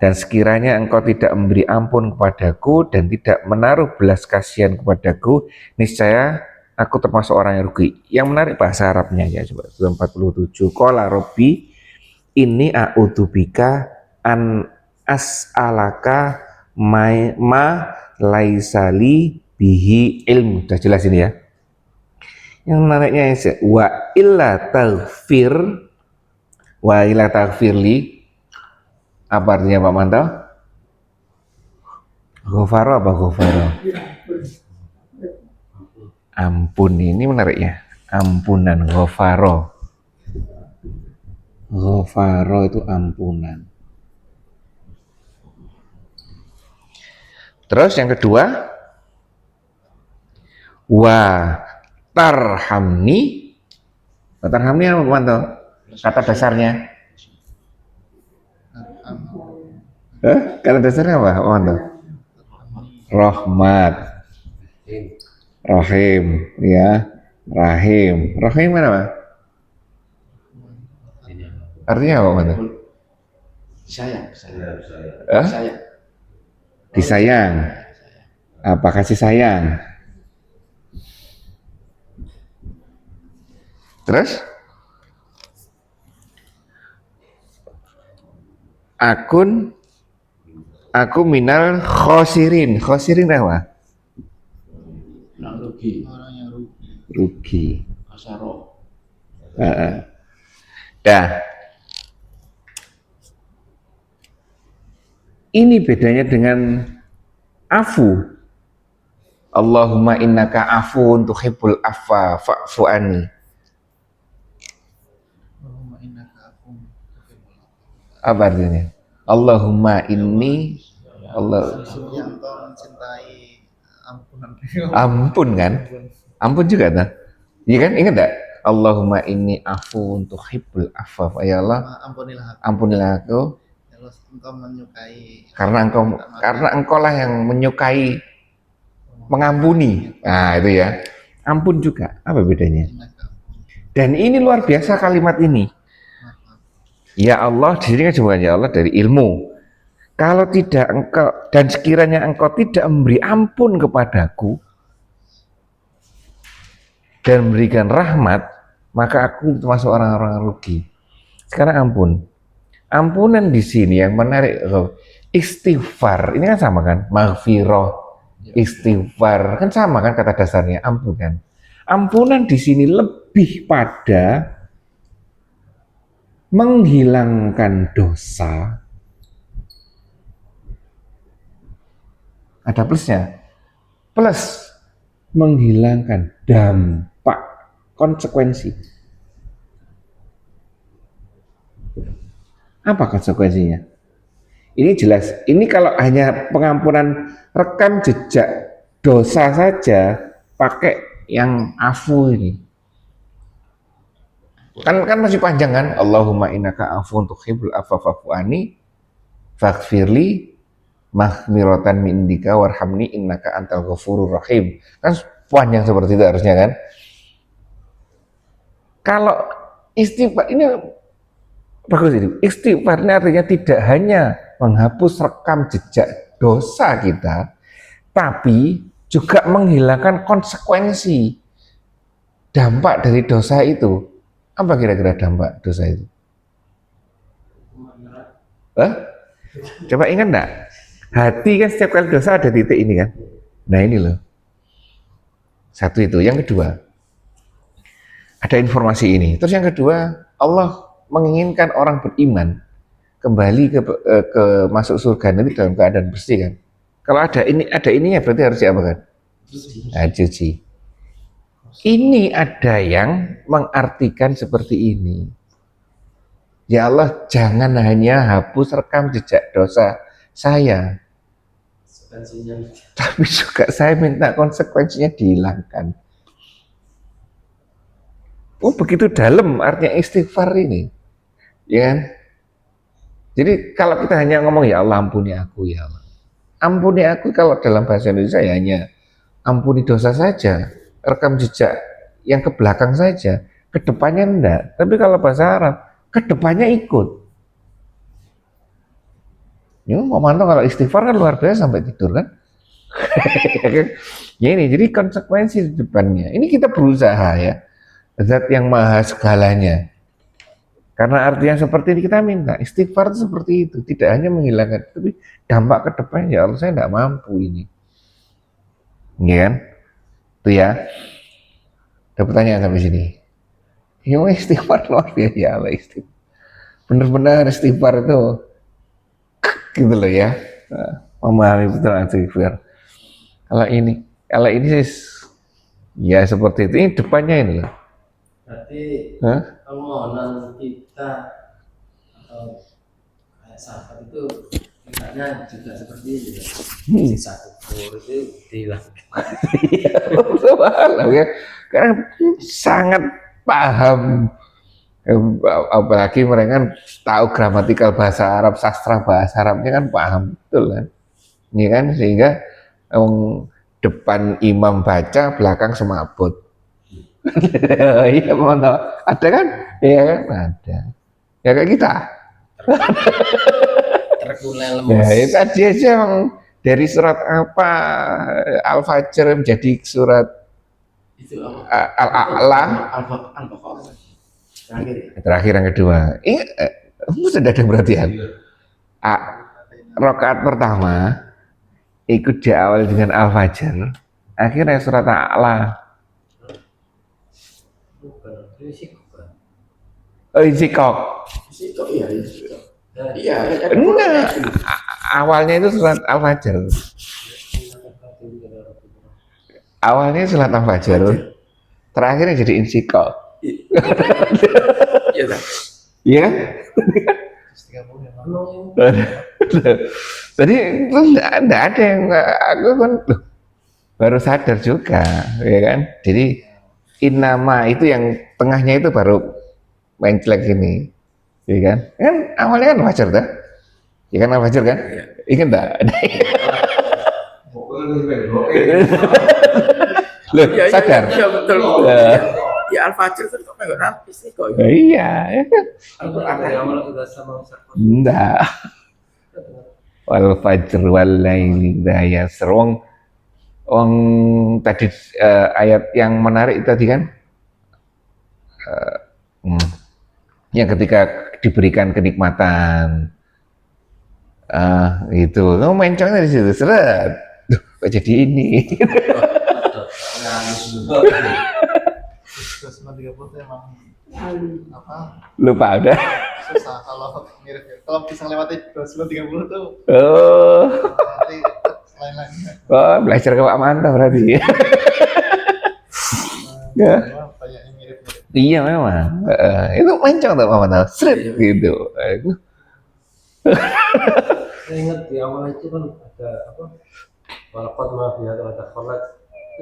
Dan sekiranya engkau tidak memberi ampun kepadaku dan tidak menaruh belas kasihan kepadaku, niscaya aku termasuk orang yang rugi. Yang menarik bahasa Arabnya ya, coba 47. Qala Robbi inni a'udzubika an as'alaka ma laisali bihi ilmu. Sudah jelas ini ya. Yang menariknya wa illa taghfirli. Apa artinya Pak Manto? Ghafaro apa ghafaro? Ampun, ini menariknya. Ampunan, ghafaro. Ghafaro itu ampunan. Terus yang kedua, wa tarhamni. Tarhamni apa Pak Manto? Kata dasarnya. Kata dasarnya apa? Oh, no. Rahmat, Rahim, ya, Rahim. Rahim mana Pak? Artinya apa Pak? Sayang. Saya. Disayang. Apa kasih sayang? Terus? Aku minal khosirin. Khosirin apa? Nak rugi. Orang yang rugi. Rugi. Asaro. Dah. Ini bedanya dengan afu. Allahumma innaka afuun tuhibbul afwa fa'fu anni. Allahumma innaka afuwwun. Apa artinya? Allahumma inni Allah. Sesungguhnya engkau mencintai ampunan. Ampun kan? Ampun juga tak? Iya kan? Ingat tak? Allahumma inni afuun tuhibbul afwa. Ya Allah, Ampunilah aku. ampunilah aku Ya Allah, engkau menyukai. karena engkau lah yang menyukai mengampuni. Nah, itu ya. Ampun juga. Apa bedanya? Dan ini luar biasa kalimat ini. Ya Allah, di sini kan sebenarnya ya Allah dari ilmu. Kalau tidak engkau dan sekiranya engkau tidak memberi ampun kepadaku dan memberikan rahmat, maka aku termasuk orang-orang rugi. Sekarang ampun. Ampunan di sini yang menarik, istighfar. Ini kan sama kan? Maghfirah, istighfar. Kan sama kan kata dasarnya, ampunan. Ampunan di sini lebih pada menghilangkan dosa. Ada plusnya. Plus menghilangkan dampak, konsekuensi. Apa konsekuensinya? Ini jelas. Ini kalau hanya pengampunan rekam jejak dosa saja pakai yang afu ini. Kan masih panjang kan? Allahumma innaka afuwun tuhibbul afwa fa'fu anni faghfirli mahmiratan min indika warhamni innaka antal ghafurur rahim. Kan panjang seperti itu harusnya kan? Kalau istighfar ini bagus ini. Istighfar ini artinya tidak hanya menghapus rekam jejak dosa kita, tapi juga menghilangkan konsekuensi dampak dari dosa itu. Apa kira-kira dampak dosa itu? Hah? Coba ingat enggak? Hati kan setiap kali dosa ada titik ini kan? Nah ini loh. Satu itu. Yang kedua, ada informasi ini. Terus yang kedua, Allah menginginkan orang beriman kembali ke masuk surga nanti dalam keadaan bersih kan? Kalau ada ininya berarti harus diapakan? Cuci. Ini ada yang mengartikan seperti ini. Ya Allah, jangan hanya hapus rekam jejak dosa saya, tapi juga saya minta konsekuensinya dihilangkan. Oh, begitu dalam artinya istighfar ini, ya kan? Jadi kalau kita hanya ngomong ya Allah ampuni aku, ya Allah ampuni aku, kalau dalam bahasa Indonesia ya hanya ampuni dosa saja, rekam jejak yang ke belakang saja, ke depannya enggak. Tapi kalau bahasa Arab, ke depannya ikut. Ya, mau mantap kalau istighfar kan luar biasa sampai tidur kan. Ya ini, jadi konsekuensi di depannya. Ini kita berusaha ya, zat yang maha segalanya. Karena artinya seperti ini kita minta, istighfar itu seperti itu, tidak hanya menghilangkan, tapi dampak ke depannya, ya Allah saya tidak mampu ini. Iya kan? Itu ya. Ada pertanyaan sampai sini. Ya istighfar luar biasa ya Allah, istighfar. Benar-benar istighfar itu gitu loh ya. Memahami betul istighfar. Kalau ini ya seperti itu. Ini depannya ini loh. Berarti permohonan kita atau kayak sahabat itu mintanya juga seperti ini ya. Sisa kubur itu dihilangkan. Iya, ya. Karena sangat paham, apalagi mereka kan tahu gramatikal bahasa Arab, sastra bahasa Arabnya kan paham betul kan, ya kan, sehingga depan imam baca, belakang semaput. Iya, ada kan? Iya kan, ada. Ya kayak kita. Terkulai lemes. Ya itu aja emang dari surat apa Al-Fajr menjadi surat Al-A'la. Terakhir yang kedua. Ini sudah ada berarti ya. Rakaat pertama ikut diawali dengan Al-Fajr, akhirnya surat Al-A'la. Oh, Insyikok. Iya. Iya. Enggak. Awalnya itu surat Al-Fajr. Awalnya surat Al-Fajr. Terakhirnya jadi Insyikok. Iya. Iya. Jadi enggak ada yang aku kan baru sadar juga, ya kan? Jadi innama itu yang tengahnya itu baru menclek ini, ya kan? Kan awalnya kan Fajar dah, ya kan Fajar kan? Ingat tak? Loh, sadar? Iya betul. Ya Al-Fajr itu kok enggak napis nih kok. Iya, ya kan? Dari awal sudah sama Ustaz. Enggak. Wal fajr wal laili idza yasr. Wong tadi ayat yang menarik tadi kan, yang ketika diberikan kenikmatan, itu lo mencongnya di situ seret, kok jadi ini. 30 emang apa? Lupa udah. Susah kalau mirip ya. Kalau bisa lewati 30 tuh Oh, nanti lain-lainnya. oh belajar ke Pak Manta berarti. Ya. Banyak yang mirip-mirip. Iya memang. Itu mencong tuh Pak Manta, seret gitu. saya ingat di awal itu kan ada apa? Walakot mafia atau ada kolat.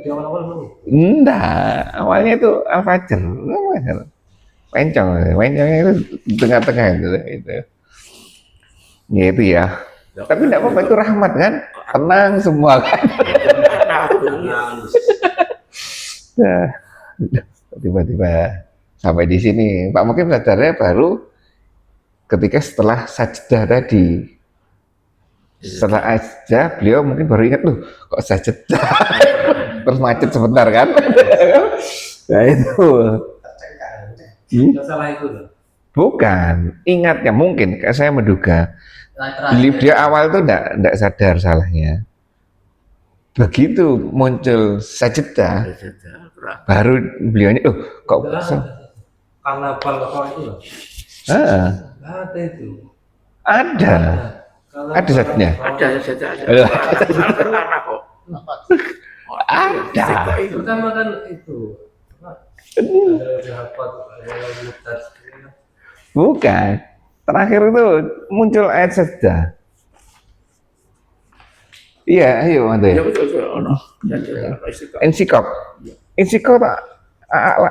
Di awal-awal mana? Enggak, awalnya itu Al-Fajr. Wencongnya itu tengah-tengah itu. Ya itu ya. Tapi enggak apa-apa, itu rahmat kan? Tenang semua kan. Nah, tiba-tiba sampai di sini Pak Mukim sadarnya baru ketika setelah sajdah tadi. Setelah sajdah beliau mungkin baru ingat, loh kok sajdah. Terus macet sebentar kan. Nah itu Yang salah itu loh. bukan, ingatnya mungkin saya menduga dia awal itu enggak sadar salahnya. Begitu muncul sajdah baru beliaunya, oh kok Karena balkon itu loh. Ada itu. Ada saatnya. Ada saja. Ada. Pertama kan itu. Ada sahabat, ada mutas. Bukan. Terakhir itu muncul ayat sajdah. Iya, ayo Mante. Ya betul. Ensikop. Ensikop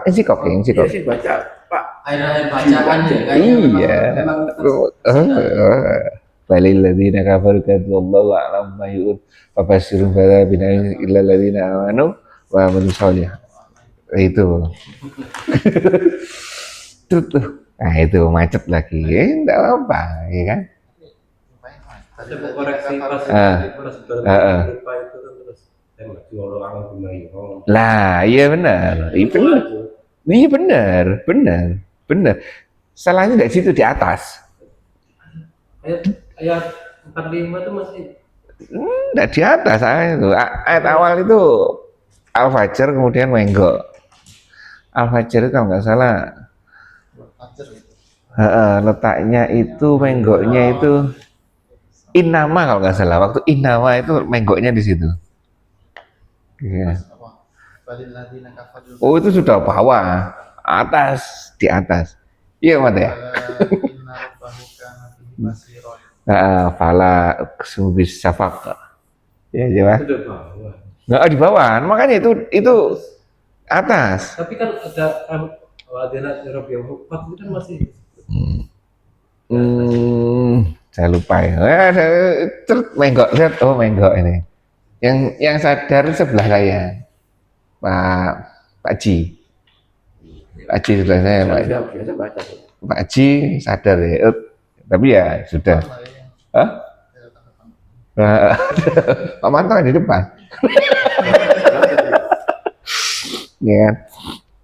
ensikop ya, ensikop. Iya sih baca Pak. Air-air bacaan ya kayaknya Iya. memang Balil ladzina kafaru kadzuallahu a'lam ma yu'ud fabashshirhum bi'adzabin illa ladzina amanu wa amilus sholihat. Itu. Tuh. Nah, itu macet lagi. Enggak apa-apa, ya kan? Ada koreksi pas lupa itu kan terus tembak jual orang Bumayu. Lah, iya benar. Iya benar. Salahnya dari situ di atas. Ayat 45 itu masih Enggak di atas ayat itu. Ayat awal itu Al-Fajr kemudian Menggok. Al-Fajr itu kalau nggak salah letaknya itu menggoknya itu Innama kalau nggak salah. Waktu Innama itu menggoknya di situ. Iya. Oh itu sudah bawah, atas, di atas. Iya Mat ya. Fala subis safaq. Ya jelas. sudah bawah. Nggak di bawah, makanya itu atas. Tapi kan ada Wadina Rob yang 4 itu kan masih Saya lupa ya. Terus menggok, lihat, oh menggok ini. Yang sadar sebelah saya, Pak Ji. Pak Ji sebelah saya, Biasa baca. Pak Ji sadar ya. Tapi ya sudah. Hah? Pak Manto di depan. Ya,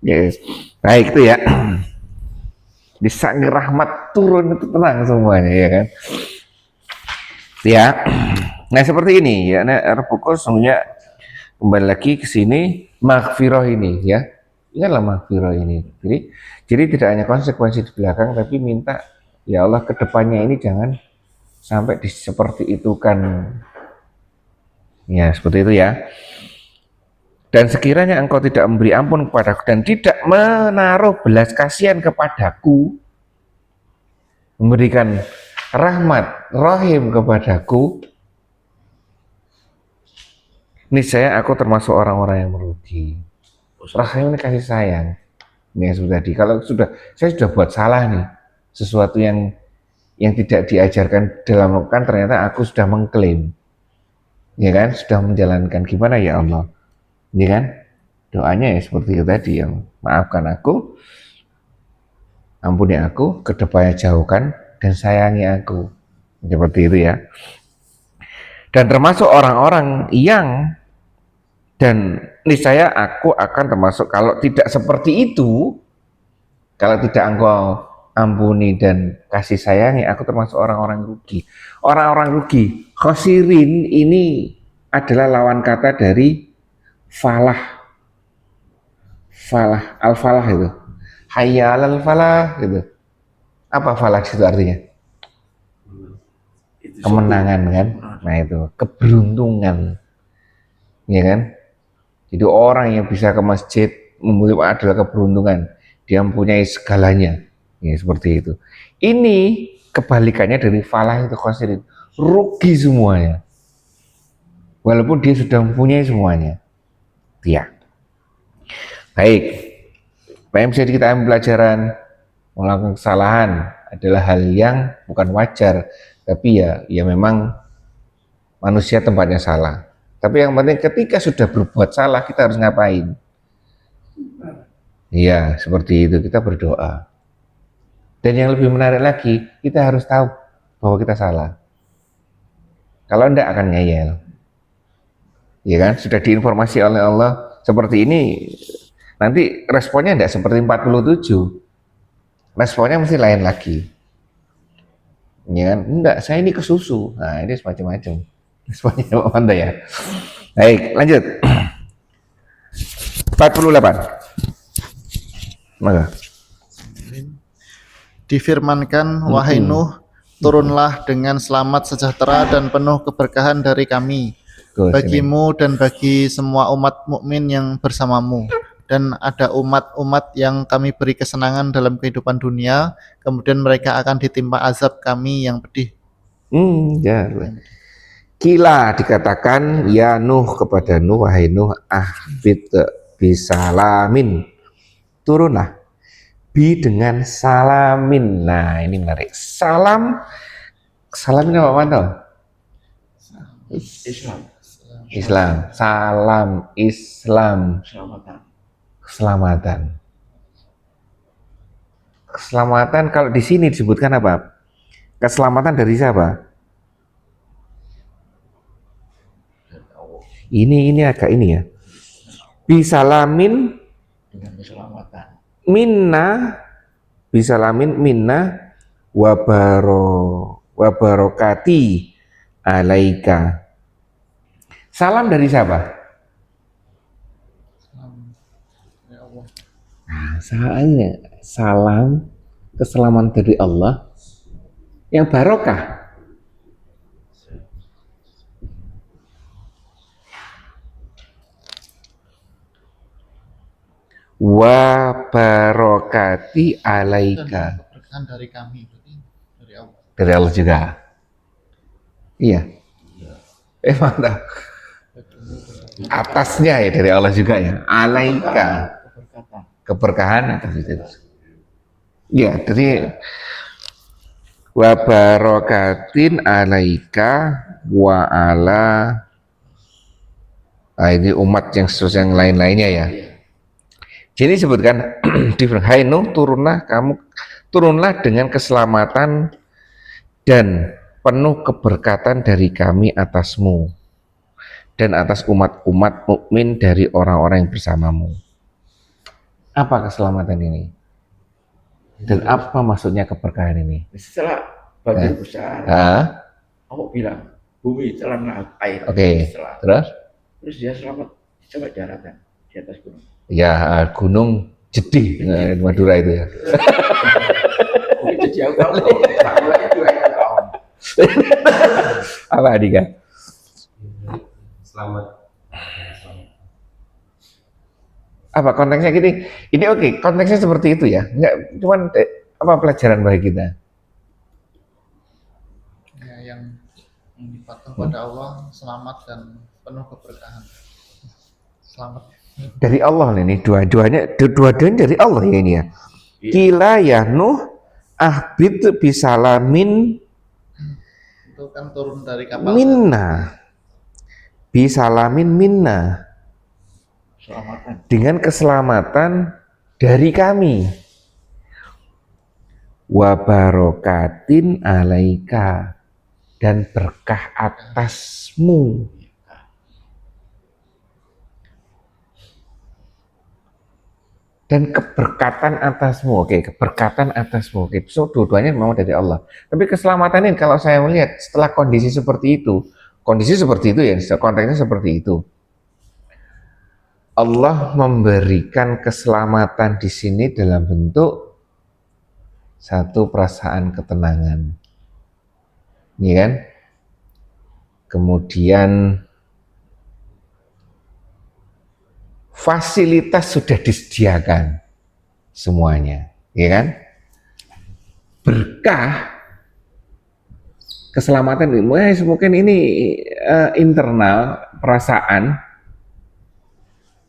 yes. Baik itu ya. Di saat rahmat turun itu tenang semuanya ya kan. Ya. Nah seperti ini ya. Nah Rebuko sesungguhnya kembali lagi ke sini maghfirah ini ya. Ingatlah maghfirah ini. Jadi tidak hanya konsekuensi di belakang tapi minta ya Allah kedepannya ini jangan sampai seperti itu kan. Ya seperti itu ya. Dan sekiranya engkau tidak memberi ampun kepadaku dan tidak menaruh belas kasihan kepadaku, memberikan rahmat, rahim kepadaku, niscaya aku termasuk orang-orang yang merugi. Rahim ini kasih sayang. Ini seperti tadi. Kalau saya sudah buat salah nih, sesuatu yang tidak diajarkan dalam kan ternyata aku sudah mengklaim, ya kan, sudah menjalankan. Gimana ya Allah? Ini kan doanya ya seperti itu tadi, yang maafkan aku, ampuni aku, kedepannya jauhkan dan sayangi aku, seperti itu ya. Dan termasuk orang-orang yang dan niscaya aku akan termasuk kalau tidak seperti itu, kalau tidak engkau ampuni dan kasih sayangi, aku termasuk orang-orang rugi. Orang-orang rugi, khosirin ini adalah lawan kata dari falah, al-falah itu, hayya alal falah gitu. Apa falah itu artinya? Kemenangan kan? Nah itu keberuntungan, ya kan? Jadi orang yang bisa ke masjid adalah keberuntungan, dia mempunyai segalanya, ya seperti itu. Ini kebalikannya dari falah itu khosirin. rugi semuanya. Walaupun dia sudah mempunyai semuanya. Ya. Baik. Apa yang bisa kita ambil pelajaran? Melakukan kesalahan adalah hal yang bukan wajar, tapi ya memang manusia tempatnya salah. Tapi yang penting ketika sudah berbuat salah, kita harus ngapain? Iya, seperti itu, kita berdoa. Dan yang lebih menarik lagi, kita harus tahu bahwa kita salah. Kalau enggak akan ngeyel. Ya kan, sudah diinformasi oleh Allah seperti ini, nanti responnya enggak seperti 47. Responnya mesti lain lagi. Ya kan, enggak, saya ini kesusu. Nah, ini semacam-macam. Responnya apa ya? Baik, lanjut. 48. Maka Difirmankan, wahai Nuh, turunlah dengan selamat sejahtera dan penuh keberkahan dari kami bagimu dan bagi semua umat mukmin yang bersamamu. Dan ada umat-umat yang kami beri kesenangan dalam kehidupan dunia, kemudian mereka akan ditimpa azab kami yang pedih. Ya. Kila dikatakan ya Nuh kepada Nuh, wahai Nuh, ahbit bisalamin, turunlah bi dengan salamin. Nah ini menarik. Salam ini apa mantul? Islam. Salam Islam. Keselamatan. Keselamatan kalau di sini disebutkan apa? Keselamatan dari siapa? Ini agak ini ya. Bisalamin dengan keselamatan. Minna, bisalamin minna wabarokati alaika. Salam dari siapa? Nah, salam keselamatan dari Allah yang barokah. Wa barokati alaika. Keberkahan dari kami, dari Allah. Dari Allah juga. Iya. Mantap. Atasnya ya dari Allah juga ya. Alaika. Keberkahan atas itu. Iya, jadi wa barokatin alaika wa ala. Nah, ini umat yang seterusnya yang lain-lainnya ya. Jadi sebutkan hai Nuh, turunlah dengan keselamatan dan penuh keberkatan dari kami atasmu dan atas umat-umat mukmin dari orang-orang yang bersamamu. Apa keselamatan ini? Dan apa maksudnya keberkahan ini? Setelah banjir besar, Allah bilang bumi telan air. Oke. Terus dia selamat sampai daratan di atas gunung. Ya, gunung Jedih, Madura itu ya. Mungkin jadi aku tahu. Apa Adika? Selamat. Apa konteksnya gini? Ini oke, konteksnya seperti itu ya. Enggak cuman apa pelajaran bagi kita? Ya, yang dipakai pada Allah selamat dan penuh keberkahan. Selamat. Dari Allah nih, dua-duanya dari Allah ya ini ya. Kila ya Nuh ahbit bisalamin, itu kan turun dari kapal minna, bisalamin minna, dengan keselamatan dari kami, wabarokatin alaika, dan berkah atasmu. Dan keberkatan atasmu. Oke, keberkatan atasmu. Oke, so dua-duanya memang dari Allah. Tapi keselamatan ini kalau saya melihat setelah kondisi seperti itu ya, konteksnya seperti itu. Allah memberikan keselamatan di sini dalam bentuk satu perasaan ketenangan. Ini kan? Kemudian fasilitas sudah disediakan semuanya, ya kan? Berkah keselamatan mungkin ini internal perasaan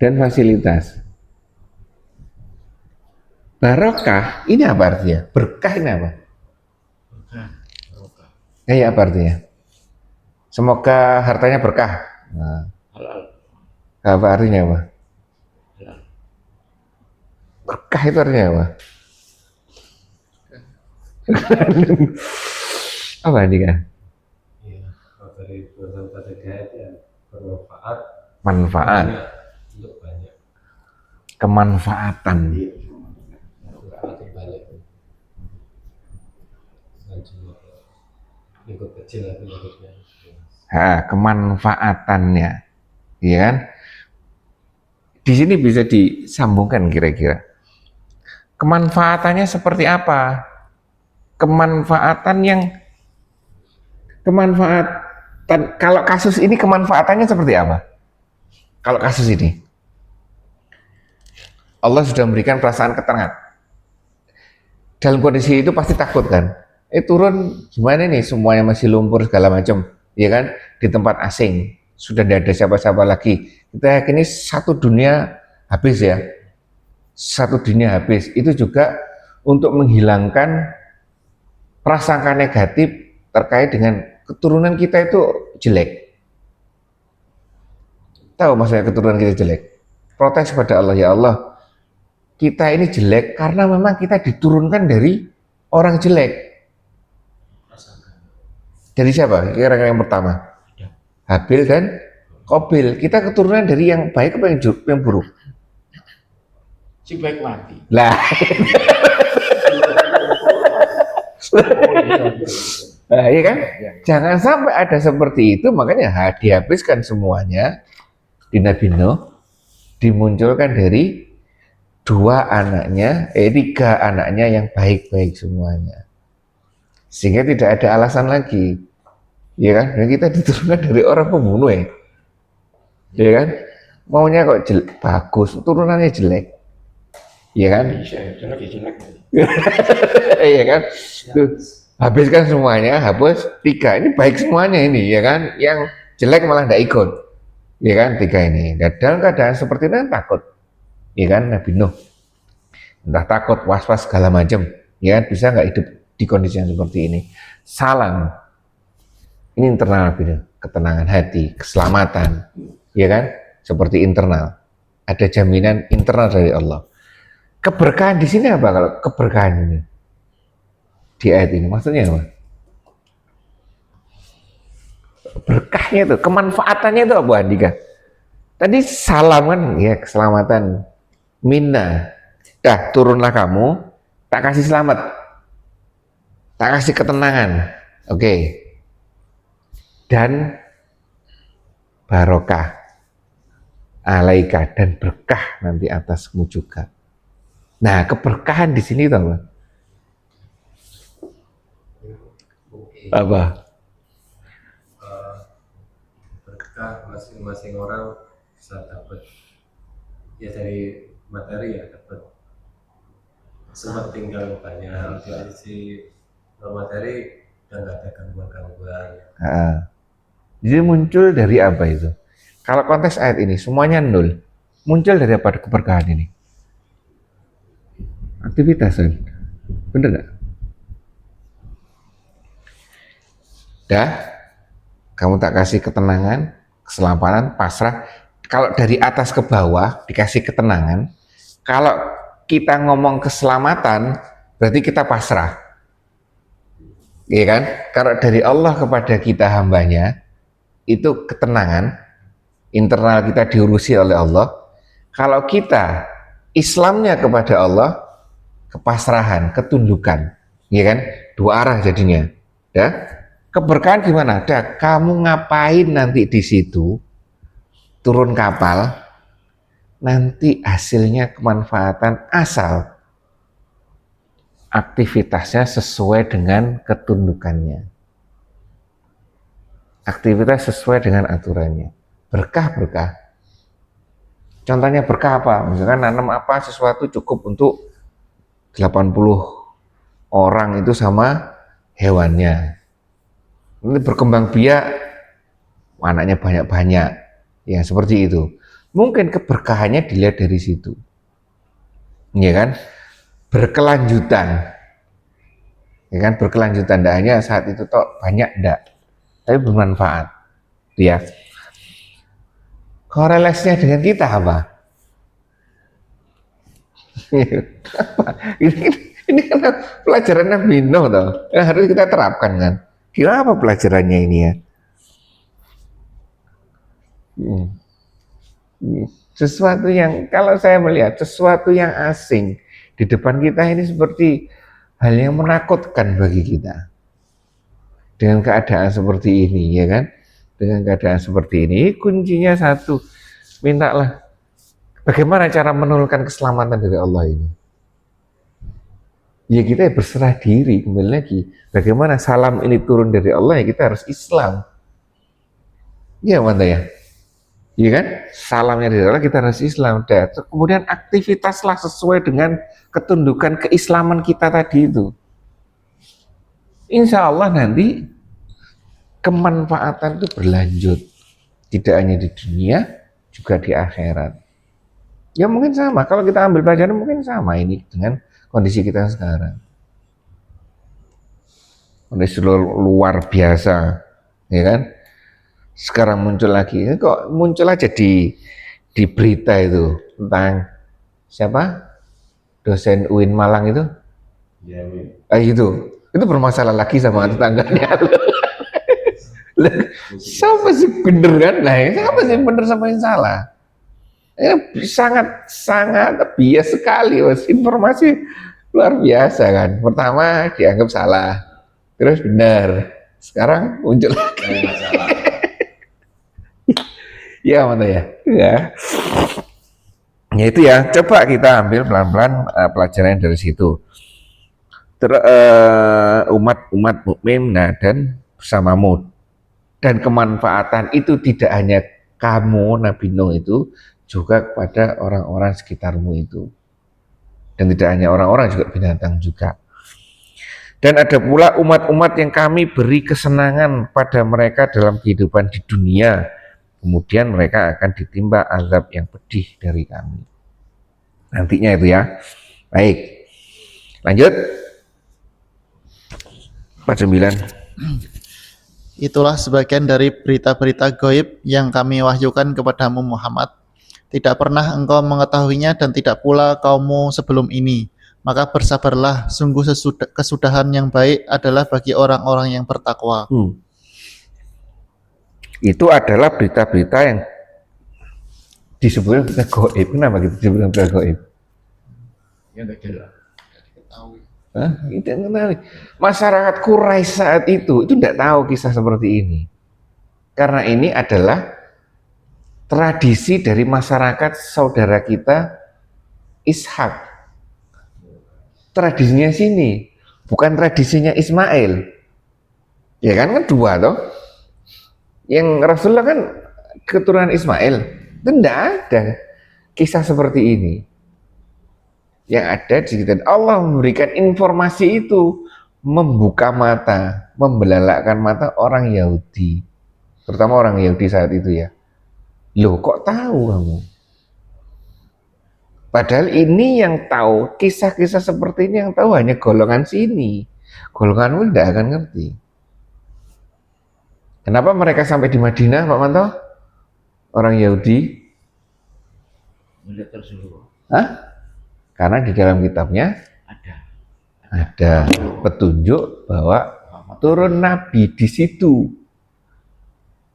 dan fasilitas. Barokah ini apa artinya? Berkah ini apa? Ya, apa artinya? Semoga hartanya berkah. Nah, Halal. apa artinya apa? Halal. Berkah itu artinya apa? Apa ini kan? Iya, kalau dari perbuatan sedekah itu ya bermanfaat. Manfaat, Banyak, untuk banyak. kemanfaatan. Manfaat itu banyak. Dan cuma lingkup kecil tapi lingkupnya. Kemanfaatannya, ya kan? Di sini bisa disambungkan kira-kira. Kemanfaatannya seperti apa? Kemanfaatan kalau kasus ini kemanfaatannya seperti apa? Kalau kasus ini Allah sudah memberikan perasaan ketenangan. Dalam kondisi itu pasti takut kan? Turun gimana nih, semuanya masih lumpur segala macam, ya kan? Di tempat asing sudah tidak ada siapa-siapa lagi. Kita yakini satu dunia habis ya. Satu dunia habis. Itu juga untuk menghilangkan prasangka negatif terkait dengan keturunan kita itu jelek. Tahu maksudnya keturunan kita jelek? Protes pada Allah, ya Allah, kita ini jelek karena memang kita diturunkan dari orang jelek. Dari siapa? Kira-kira yang pertama? Habil dan Qabil. Kita keturunan dari yang baik apa yang buruk? Si baik mati. Lah. Nah, iya kan? Jangan sampai ada seperti itu, makanya dihabiskan semuanya di Nabi Nuh, dimunculkan dari tiga anaknya yang baik-baik semuanya. Sehingga tidak ada alasan lagi. Ya kan? Dan kita diturunkan dari orang pembunuh ya. Ya kan? Maunya kok bagus, turunannya jelek. Ya kan? Jelek. Iya kan? Tuh, habiskan semuanya, hapus tiga. Ini baik semuanya ini, ya kan? Yang jelek malah tidak ikut. Ya kan? Tiga ini. Dan dalam keadaan seperti itu kan takut. Ya kan? Nabi Nuh. Entah takut, was-was segala macam. Ya kan? Bisa nggak hidup di kondisi yang seperti ini? Salam. Ini internal Nabi Nuh. Ketenangan hati, keselamatan. Ya kan? Seperti internal. Ada jaminan internal dari Allah. Keberkahan di sini apa kalau keberkahan ini? Di ayat ini maksudnya apa? Berkahnya itu, kemanfaatannya itu apa, Andika? Tadi salam kan, ya keselamatan. Minna, dah turunlah kamu, tak kasih selamat, tak kasih ketenangan, oke. Dan barokah, alaika, dan berkah nanti atasmu juga. Nah, keberkahan di sini itu apa? Apa? Berkah masing-masing orang bisa dapat ya dari materi ya, dapat sempat tinggal banyak dari sisi materi dan nggak ada gangguan-gangguan. Jadi muncul dari apa itu? Kalau konteks ayat ini semuanya nol, muncul dari apa keberkahan ini? Aktivitas kan? Bener nggak? Dah, kamu tak kasih ketenangan, keselamatan, pasrah. Kalau dari atas ke bawah dikasih ketenangan, kalau kita ngomong keselamatan, berarti kita pasrah. Iya kan? Kalau dari Allah kepada kita hambanya, itu ketenangan, internal kita diurusi oleh Allah. Kalau kita Islamnya kepada Allah, kepasrahan, ketundukan, ya kan? Dua arah jadinya. Ya, keberkahan gimana? Dah, kamu ngapain nanti di situ? Turun kapal, nanti hasilnya kemanfaatan asal aktivitasnya sesuai dengan ketundukannya. Aktivitas sesuai dengan aturannya. Berkah-berkah. Contohnya berkah apa? Misalkan nanam apa sesuatu cukup untuk 80 orang itu sama hewannya. nanti berkembang biak, anaknya banyak-banyak, yang seperti itu. Mungkin keberkahannya dilihat dari situ, ya kan? Berkelanjutan, ya kan? Berkelanjutan, tidak hanya saat itu toh banyak, tidak, tapi bermanfaat, ya. Korelasinya dengan kita apa? ini kan pelajaran Nabi Nuh toh, harus kita terapkan kan. Kira apa pelajarannya ini ya? Sesuatu yang, kalau saya melihat sesuatu yang asing di depan kita ini seperti hal yang menakutkan bagi kita. Dengan keadaan seperti ini, ya kan? Dengan keadaan seperti ini, kuncinya satu, mintalah bagaimana cara menurunkan keselamatan dari Allah ini. Ya kita berserah diri, kembali lagi. Bagaimana salam ini turun dari Allah, ya kita harus Islam. Ya mana ya? Iya kan? Salamnya dari Allah, kita harus Islam. Dan kemudian aktivitaslah sesuai dengan ketundukan keislaman kita tadi itu. Insya Allah nanti kemanfaatan itu berlanjut. Tidak hanya di dunia, juga di akhirat. Ya mungkin sama, kalau kita ambil pelajaran mungkin sama ini dengan kondisi kita sekarang. Kondisi luar biasa, ya kan? Sekarang muncul lagi, kok muncul aja di berita itu tentang siapa? Dosen UIN Malang itu? Ya, Itu bermasalah lagi sama tetangganya. Siapa sih bener kan? Nah, siapa sih bener sama yang salah? Ini sangat bias sekali, Mas. Informasi luar biasa kan. Pertama dianggap salah, terus benar. Sekarang muncul lagi. Ya mana ya? Ya itu ya. Coba kita ambil pelan-pelan pelajaran dari situ. Umat mukmin dan bersamamu. Dan kemanfaatan itu tidak hanya kamu Nabi Nuh itu, juga kepada orang-orang sekitarmu itu. Dan tidak hanya orang-orang, juga binatang juga. Dan ada pula umat-umat yang kami beri kesenangan pada mereka dalam kehidupan di dunia. Kemudian mereka akan ditimpa azab yang pedih dari kami. Nantinya itu ya. Baik. Lanjut. 49. Itulah sebagian dari berita-berita gaib yang kami wahyukan kepadamu Muhammad. Tidak pernah engkau mengetahuinya dan tidak pula kaummu sebelum ini. Maka bersabarlah, sungguh kesudahan yang baik adalah bagi orang-orang yang bertakwa. Itu adalah berita-berita yang disebutkan berita gaib. Kenapa gitu disebutkan berita gaib? Ya nggak jelas. Masyarakat Quraisy saat itu tidak tahu kisah seperti ini. Karena ini adalah tradisi dari masyarakat saudara kita Ishak. Tradisinya sini, bukan tradisinya Ismail. Ya kan dua toh. Yang Rasulullah kan keturunan Ismail. Itu tidak ada kisah seperti ini. Yang ada di sekitar Allah memberikan informasi itu, membuka mata, membelalakkan mata orang Yahudi, terutama orang Yahudi saat itu ya. Loh kok tahu kamu? Padahal ini yang tahu, kisah-kisah seperti ini yang tahu hanya golongan sini. Golonganmu tidak akan ngerti. Kenapa mereka sampai di Madinah, Pak Manto? Orang Yahudi? Melihat tersuruh. Hah? Karena di dalam kitabnya ada petunjuk bahwa turun Nabi di situ,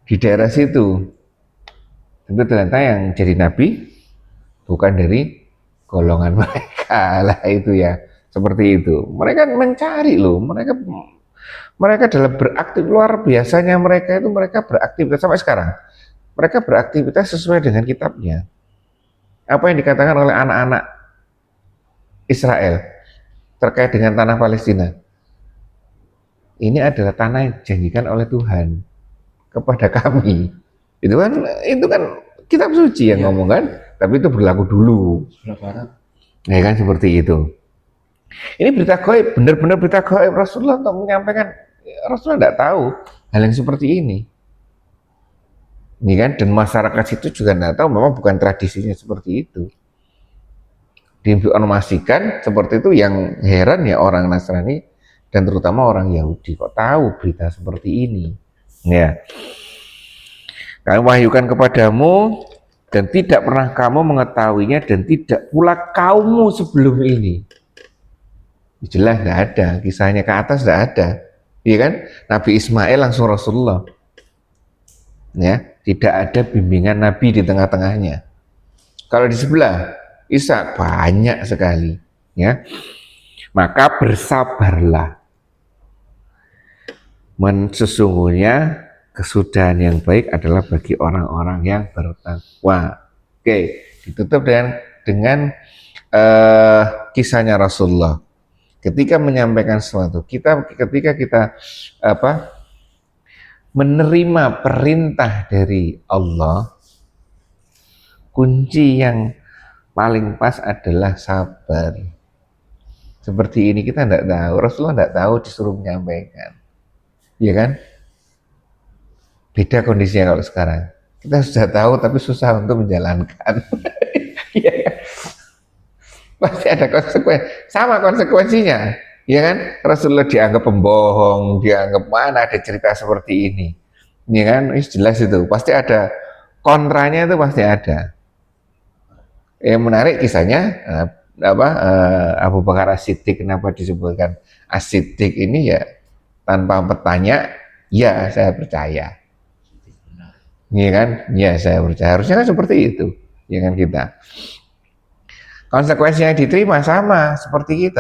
di daerah situ. Tentu ternyata yang jadi Nabi bukan dari golongan mereka lah itu ya, seperti itu. Mereka mencari loh, mereka dalam beraktif luar biasanya mereka itu mereka beraktivitas sampai sekarang. Mereka beraktivitas sesuai dengan kitabnya. Apa yang dikatakan oleh anak-anak Israel terkait dengan tanah Palestina. Ini adalah tanah yang dijanjikan oleh Tuhan kepada kami. Itu kan kitab suci yang ngomong kan, tapi itu berlaku dulu. Ya kan seperti itu. Ini berita gaib, benar-benar berita gaib Rasulullah untuk menyampaikan Rasulullah tidak tahu hal yang seperti ini. Ini kan, dan masyarakat situ juga tidak tahu, memang bukan tradisinya seperti itu. Diinformasikan seperti itu, yang heran ya orang Nasrani dan terutama orang Yahudi, kok tahu berita seperti ini. Ya, kami wahyukan kepadamu dan tidak pernah kamu mengetahuinya dan tidak pula kaummu sebelum ini. Jelas nggak ada, kisahnya ke atas nggak ada, iya kan? Nabi Ismail langsung Rasulullah, ya, tidak ada bimbingan Nabi di tengah-tengahnya. Kalau di sebelah Isa banyak sekali, ya. Maka bersabarlah. Sesungguhnya kesudahan yang baik adalah bagi orang-orang yang bertakwa. Oke, ditutup dengan kisahnya Rasulullah. Ketika menyampaikan sesuatu, ketika kita menerima perintah dari Allah, kunci yang paling pas adalah sabar. Seperti ini kita tidak tahu, Rasulullah tidak tahu disuruh menyampaikan, ya kan? Beda kondisinya kalau sekarang. Kita sudah tahu tapi susah untuk menjalankan. Ya kan? Pasti ada konsekuensi, sama konsekuensinya, ya kan? Rasulullah dianggap pembohong, dianggap mana ada cerita seperti ini, ya kan? Jelas itu, pasti ada kontranya, itu pasti ada. Yang menarik kisahnya Abu Bakar As-Siddiq, kenapa disebutkan As-Siddiq ini, ya tanpa bertanya, ya saya percaya, ya kan? Ya saya percaya, harusnya kan seperti itu, ya kan? Kita konsekuensinya diterima sama seperti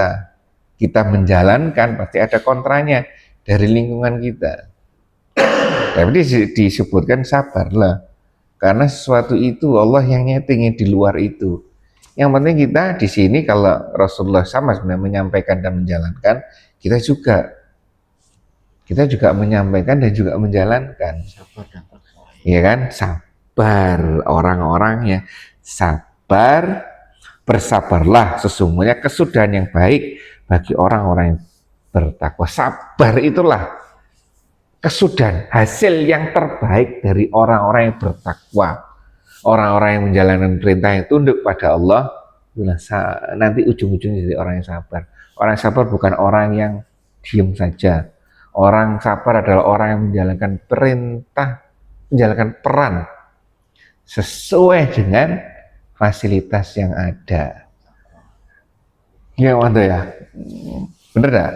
kita menjalankan, pasti ada kontranya dari lingkungan kita. Tapi disebutkan sabarlah, karena sesuatu itu Allah yang nyetingin di luar itu. Yang penting kita di sini, kalau Rasulullah sama sebenarnya menyampaikan dan menjalankan, kita juga menyampaikan dan juga menjalankan. Iya kan? Sabar, orang-orangnya sabar, bersabarlah, sesungguhnya kesudahan yang baik bagi orang-orang yang bertakwa. Sabar itulah kesudahan, hasil yang terbaik dari orang-orang yang bertakwa. Orang-orang yang menjalankan perintah yang tunduk pada Allah, nanti ujung-ujungnya jadi orang yang sabar. Orang yang sabar bukan orang yang diam saja. Orang sabar adalah orang yang menjalankan perintah, menjalankan peran sesuai dengan fasilitas yang ada. Ya, mantap ya. Bener dah?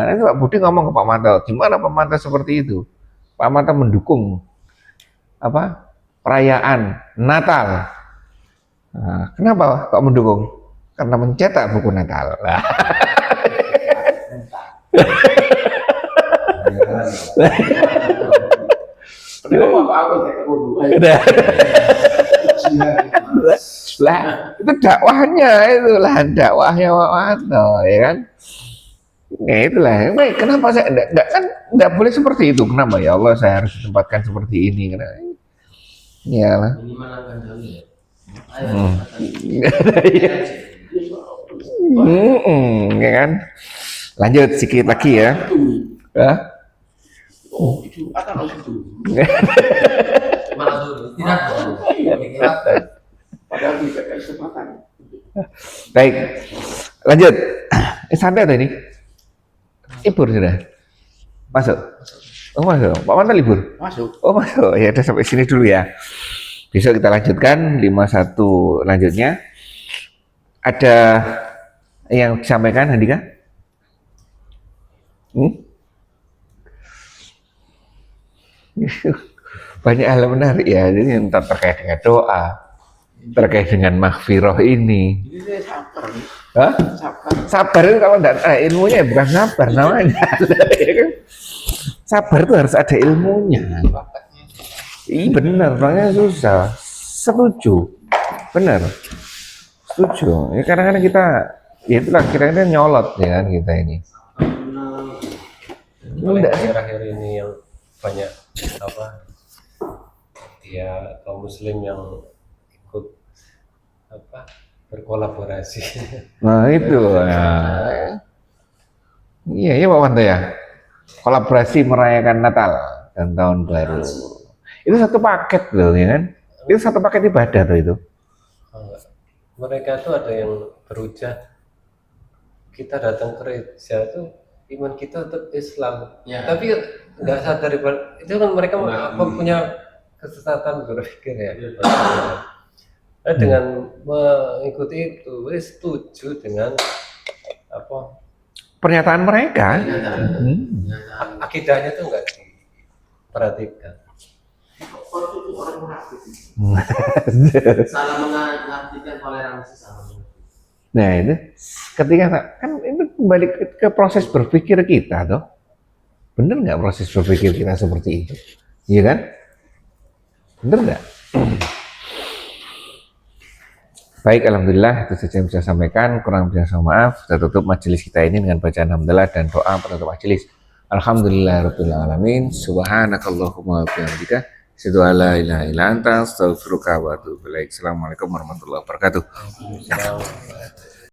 Nanti Pak Budi ngomong ke Pak Manto, gimana Pak Manto seperti itu? Pak Manto mendukung perayaan Natal. Kenapa kok mendukung? Karena mencetak buku Natal. Lah, itu dakwahnya, itulah dakwahnya Pak Manto, ya kan? Ya itulah. Kenapa saya enggak boleh seperti itu? Kenapa ya Allah saya harus ditempatkan seperti ini? Iyalah. Minimal akan dulu ya. Ya kan? Lanjut sedikit lagi ya. Oh, itu akan itu. Mana dulu? Tidak dulu. Padahal tidak ada kesempatan. Baik, lanjut. Santai tadi. Libur sudah. Masuk. Oh masuk. Pak Manto libur. Masuk. Oh masuk. Ya udah sampai sini dulu ya. Besok kita lanjutkan 51 lanjutnya. Ada yang disampaikan, Handika? Banyak hal menarik ya. Jadi terkait dengan doa, terkait dengan maghfirah ini. Ini sabar. Hah? Sabar itu kalau enggak ilmunya ya bukan sabar namanya. Sabar itu harus ada ilmunya. Iya benar, soalnya susah. Setuju, benar. Setuju. Ya kadang-kadang kita, ya itulah kira-kira nyolot ya kan kita ini. Akhir-akhir ini yang banyak ya kaum muslim yang ikut berkolaborasi. Nah itu. Nah. Iya, ya Pak Wanto ya. Kolaborasi merayakan Natal dan Tahun Baru. Itu satu paket loh, ya kan? Itu satu paket ibadah tuh itu. Enggak. Mereka tuh ada yang berujar, kita datang ke gereja tuh iman kita tetap Islam. Ya. Tapi nggak sadar itu kan mereka punya kesesatan berpikir ya. Dengan mengikuti itu, setuju dengan apa Pernyataan mereka. akidahnya tuh nggak diperhatikan. Salah mengartikan toleransi sama. Nah itu ketika kan itu kembali ke proses berpikir kita toh. Bener nggak proses berpikir kita seperti itu? Iya kan? Bener nggak? Baik, alhamdulillah itu saja yang bisa saya sampaikan. Kurang lebih saya maaf. Kita tutup majelis kita ini dengan bacaan hamdalah dan doa penutup majelis. Alhamdulillahirabbil alamin. Subhanakallahumma wa bihamdika asyhadu an la ilaha illa anta astaghfiruka wa atubu ilaik. Assalamualaikum warahmatullahi wabarakatuh.